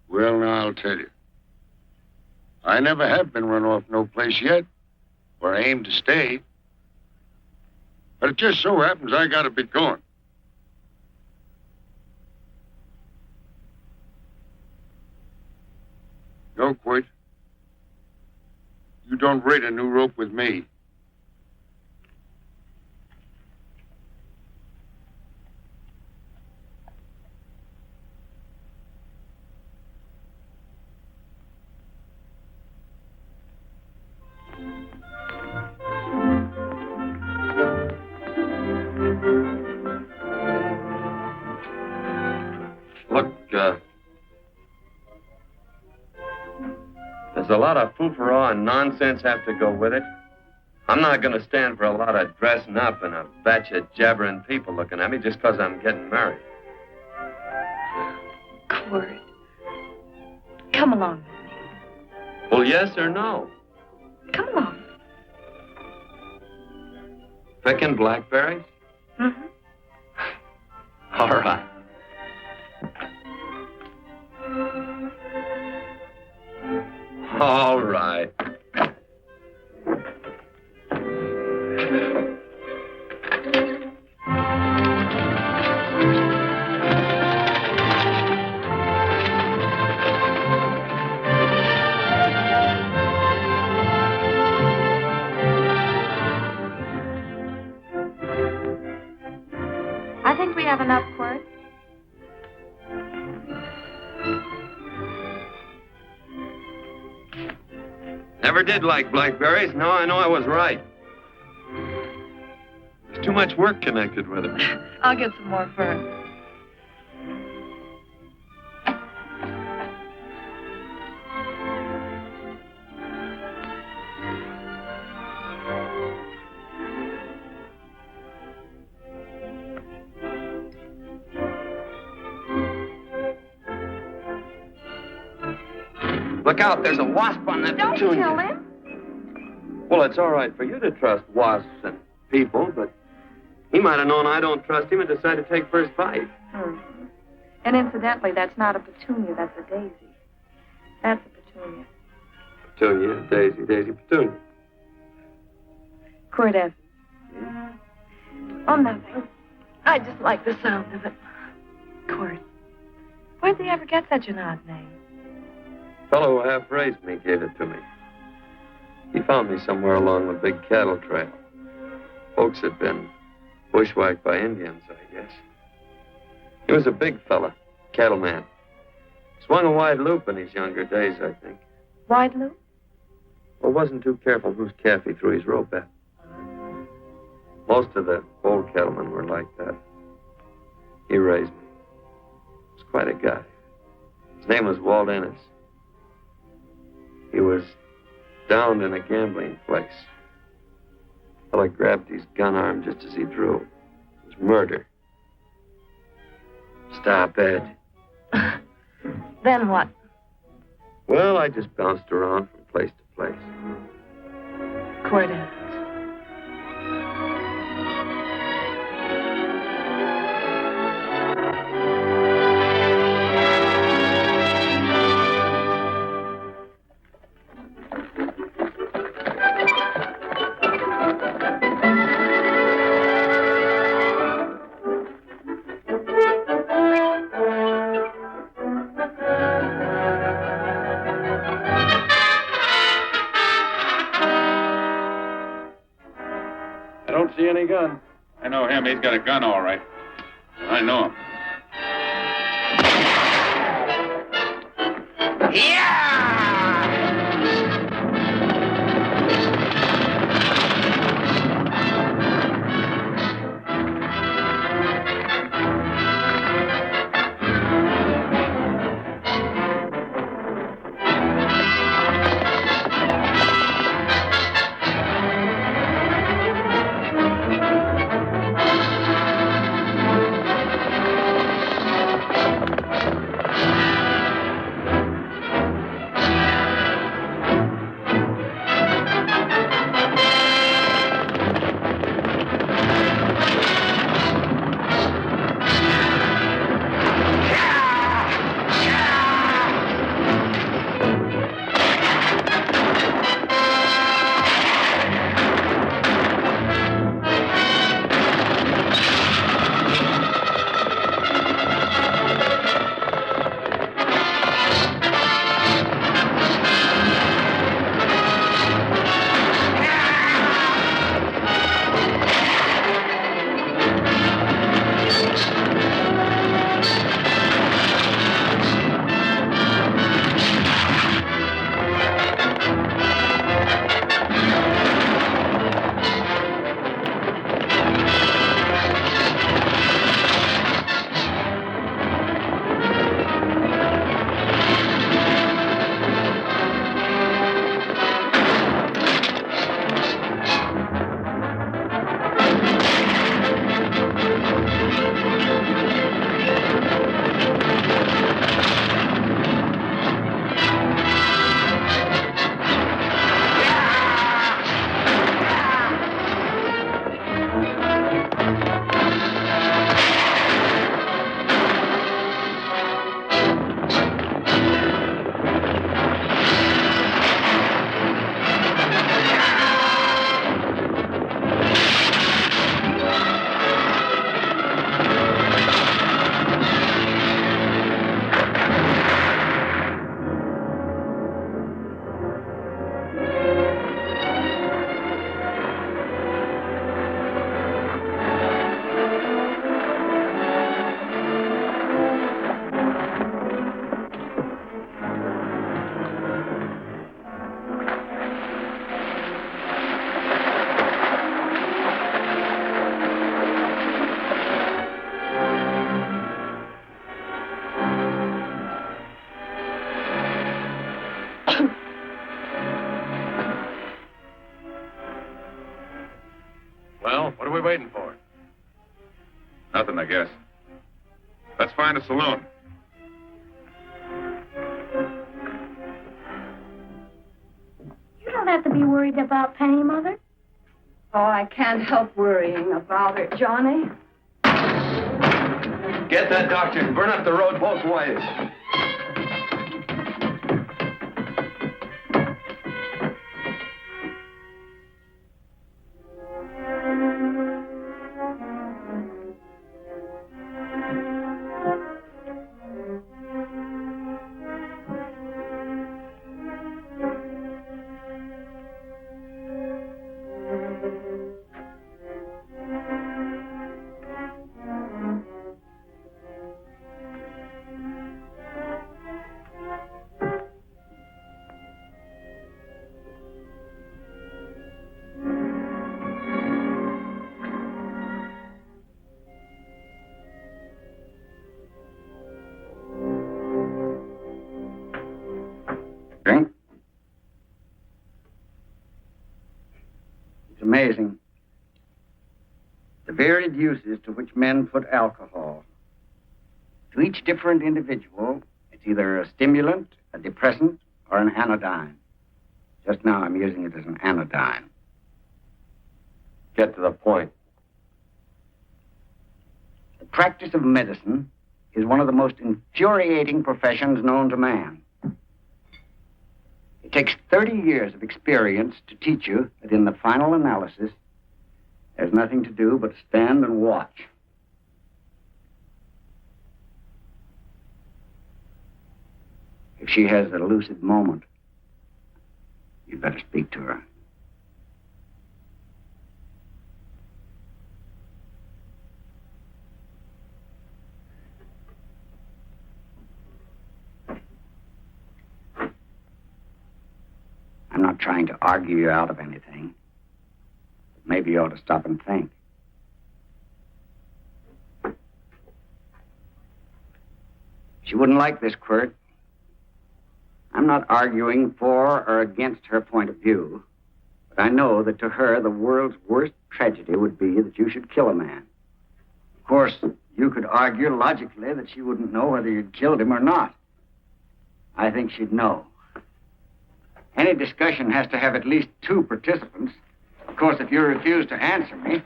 Speaker 12: Well, now, I'll tell you. I never have been run off no place yet, where I aim to stay. But it just so happens I gotta be going. No, Quirt. You don't raid a new rope with me.
Speaker 1: Look, there's a lot of foo-for-all and nonsense have to go with it. I'm not going to stand for a lot of dressing up and a batch of jabbering people looking at me just because I'm getting married.
Speaker 4: Quirt, come along with me.
Speaker 1: Well, yes or no?
Speaker 4: Come along.
Speaker 1: Picking blackberries?
Speaker 4: Mm-hmm.
Speaker 1: All right. All right.
Speaker 15: I think we have enough, Quirt.
Speaker 1: Never did like blackberries. Now I know I was right. There's too much work connected with it.
Speaker 4: I'll get some more first.
Speaker 1: Look out, there's a wasp on that
Speaker 4: Don't
Speaker 1: petunia.
Speaker 4: kill him.
Speaker 1: Well, it's all right for you to trust wasps and people, but he might have known I don't trust him and decided to take first bite.
Speaker 4: Mm-hmm. And incidentally, that's not a petunia, that's a daisy. That's a petunia.
Speaker 1: Petunia, daisy, daisy, petunia.
Speaker 4: Quirt Evans. Oh, nothing. I just like the sound of it. Quirt. Where'd they ever get such an odd name?
Speaker 1: Fellow who half raised me gave it to me. He found me somewhere along the big cattle trail. Folks had been bushwhacked by Indians, I guess. He was a big fella, cattleman. Swung a wide loop in his younger days, I think.
Speaker 4: Wide loop?
Speaker 1: Well, wasn't too careful whose calf he threw his rope at. Most of the old cattlemen were like that. He raised me. He was quite a guy. His name was Walt Ennis. He was downed in a gambling place. The fella grabbed his gun arm just as he drew. It was murder. Stop, Ed.
Speaker 4: Then what?
Speaker 1: Well, I just bounced around from place to place.
Speaker 4: Quirt Evans.
Speaker 2: See any gun?
Speaker 5: I know him. He's got a gun, all right. I know him. Well, what are we waiting for? Nothing, I guess. Let's find a saloon.
Speaker 9: You don't have to be worried about Penny, Mother.
Speaker 4: Oh, I can't help worrying about her, Johnny.
Speaker 1: Get that doctor and burn up the road both ways.
Speaker 6: myriad uses to which men put alcohol. To each different individual, it's either a stimulant, a depressant, or an anodyne. Just now, I'm using it as an anodyne.
Speaker 1: Get to the point.
Speaker 6: The practice of medicine is one of the most infuriating professions known to man. It takes 30 years of experience to teach you that in the final analysis, there's nothing to do but stand and watch. If she has a lucid moment, you'd better speak to her. I'm not trying to argue you out of anything. But maybe you ought to stop and think. She wouldn't like this, Quirt. I'm not arguing for or against her point of view, but I know that to her, the world's worst tragedy would be that you should kill a man. Of course, you could argue logically that she wouldn't know whether you'd killed him or not. I think she'd know. Any discussion has to have at least 2 participants. Of course, if you refuse to answer me,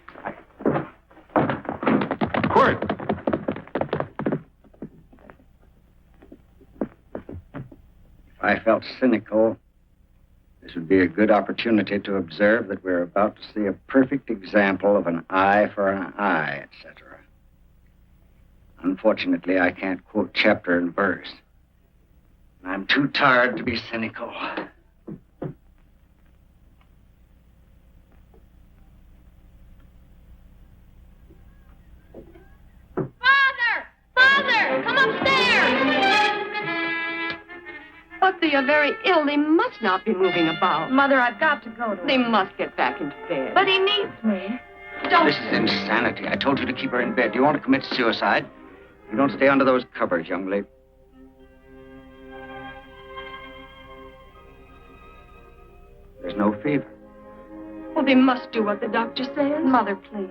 Speaker 5: Quirt!
Speaker 6: If I felt cynical, this would be a good opportunity to observe that we're about to see a perfect example of an eye for an eye, etc. Unfortunately, I can't quote chapter and verse. I'm too tired to be cynical.
Speaker 7: Father, come upstairs! But they are very ill. They must not be moving about.
Speaker 4: Mother, I've got to go to
Speaker 7: They
Speaker 4: him.
Speaker 7: must get back into bed.
Speaker 4: But he needs me. Don't.
Speaker 6: This is insanity. I told you to keep her in bed. Do you want to commit suicide? You don't stay under those covers, young lady. There's no fever.
Speaker 7: Well, they must do what the doctor says.
Speaker 4: Mother, please.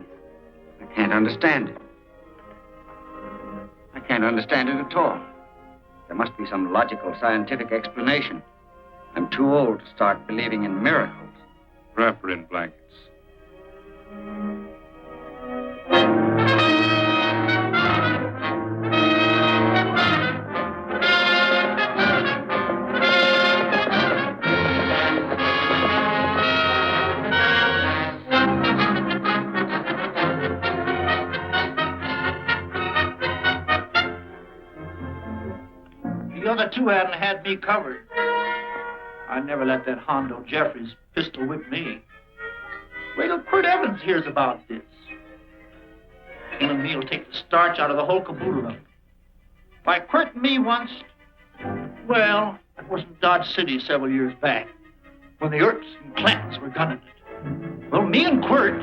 Speaker 6: I can't understand it. I can't understand it at all. There must be some logical, scientific explanation. I'm too old to start believing in miracles.
Speaker 2: Wrap her in blankets.
Speaker 3: The other 2 hadn't had me covered. I'd never let that Hondo Jeffries pistol whip me. Wait till Quirt Evans hears about this. Him and me'll take the starch out of the whole caboodle of it. By Quirt and me once, well, that was in Dodge City several years back, when the Earps and Clantons were gunning it. Well, me and Quirt...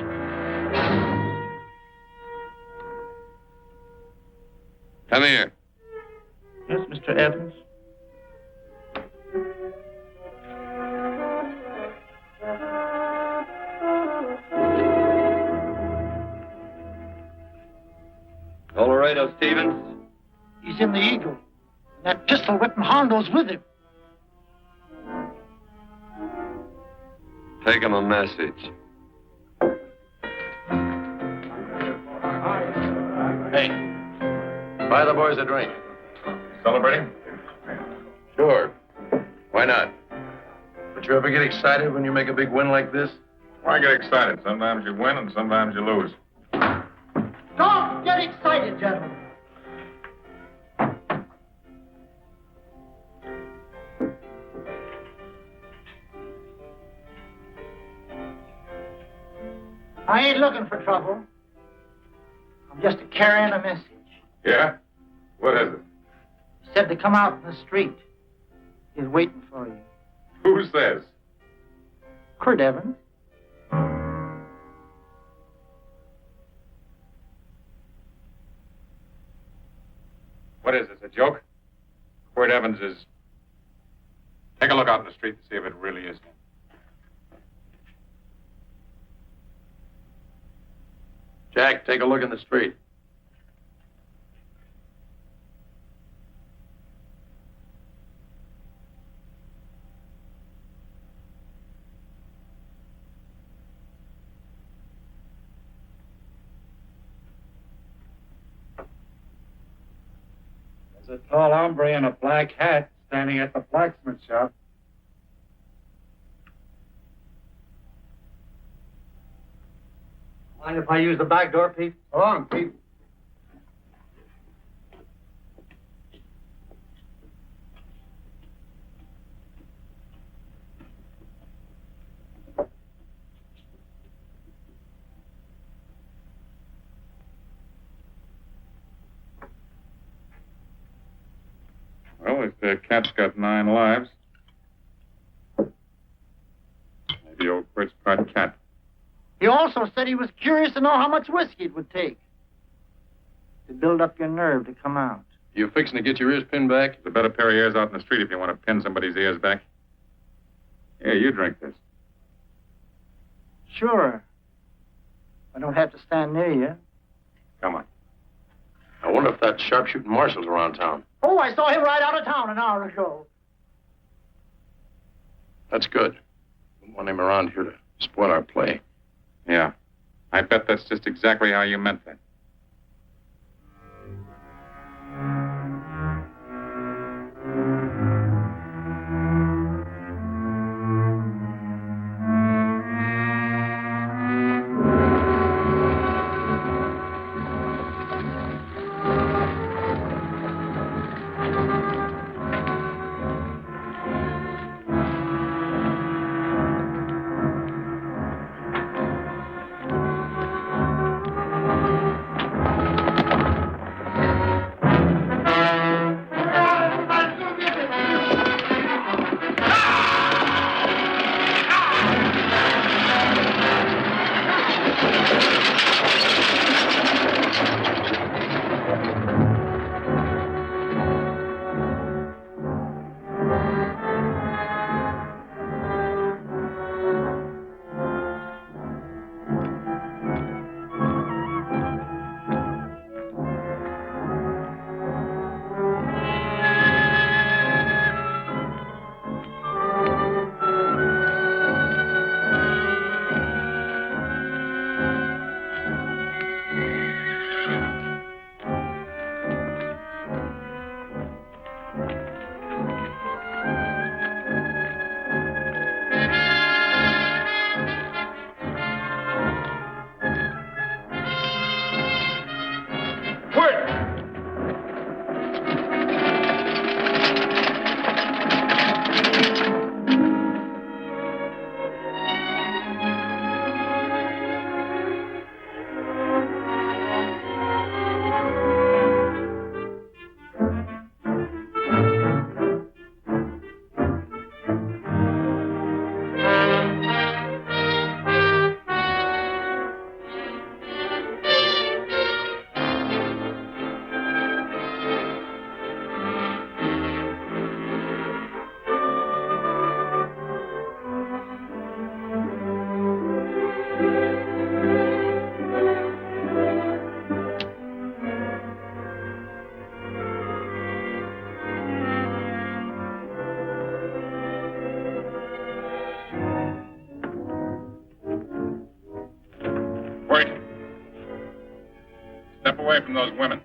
Speaker 1: Come here.
Speaker 3: Yes, Mr. Evans?
Speaker 1: Laredo Stevens?
Speaker 3: He's in the Eagle. That pistol whipping Hondo's with him.
Speaker 1: Take him a message.
Speaker 8: Hey, buy the boys a drink.
Speaker 5: Celebrating?
Speaker 8: Sure. Why not?
Speaker 16: Don't you ever get excited when you make a big win like this?
Speaker 5: Why get excited? Sometimes you win and sometimes you lose.
Speaker 3: Don't get excited, gentlemen. I ain't looking for trouble. I'm just carrying a message.
Speaker 5: Yeah? What is it?
Speaker 3: He said to come out in the street. He's waiting for you.
Speaker 5: Who says?
Speaker 3: Quirt Evans.
Speaker 5: What is this, a joke? Quirt Evans is... Take a look out in the street to see if it really is him.
Speaker 16: Jack, take a look in the street.
Speaker 17: There's a tall hombre in a black hat standing at the blacksmith shop.
Speaker 3: Mind if I use the back door, Pete?
Speaker 11: Go on, Pete.
Speaker 5: Well, if the cat's got 9 lives, maybe old Quirt's part cat.
Speaker 3: He also said he was curious to know how much whiskey it would take to build up your nerve to come out.
Speaker 16: You fixing to get your ears pinned back?
Speaker 5: There's a better pair of ears out in the street if you want to pin somebody's ears back. Here, you drink this.
Speaker 3: Sure. I don't have to stand near you.
Speaker 5: Come on.
Speaker 16: I wonder if that sharpshooting marshal's around town.
Speaker 3: Oh, I saw him ride out of town an hour ago.
Speaker 16: That's good. Wouldn't want him around here to spoil our play.
Speaker 5: Yeah. I bet that's just exactly how you meant that. Step away from those women.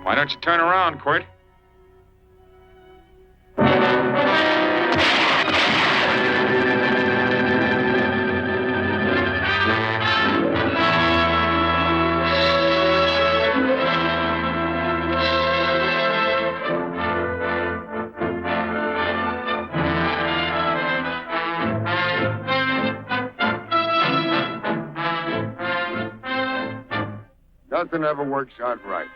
Speaker 5: Why don't you turn around, Quirt?
Speaker 12: Nothing ever works out right.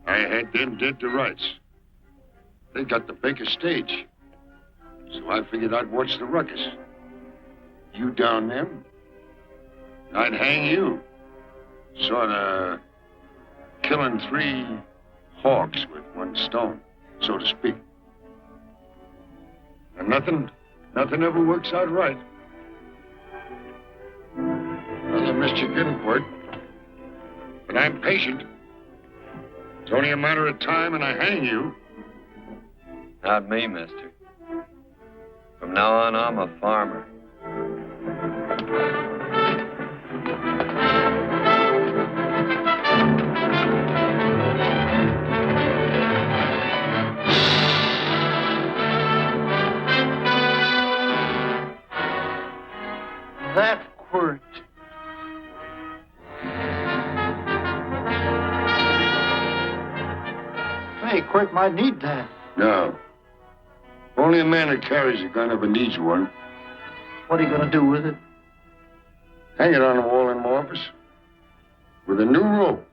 Speaker 12: I had them dead to rights. They got the bigger stage. So I figured I'd watch the ruckus. You down them, I'd hang you. Sorta killing 3 hawks with 1 stone, so to speak. And nothing ever works out right. Well, I missed you getting for it. But I'm patient. It's only a matter of time and I hang you.
Speaker 1: Not me, mister. From now on, I'm a farmer.
Speaker 3: That quirt. Hey, Quirt might need that.
Speaker 12: No. Only a man that carries a gun ever needs one.
Speaker 3: What are you going to do with it?
Speaker 12: Hang it on the wall in my office with a new rope.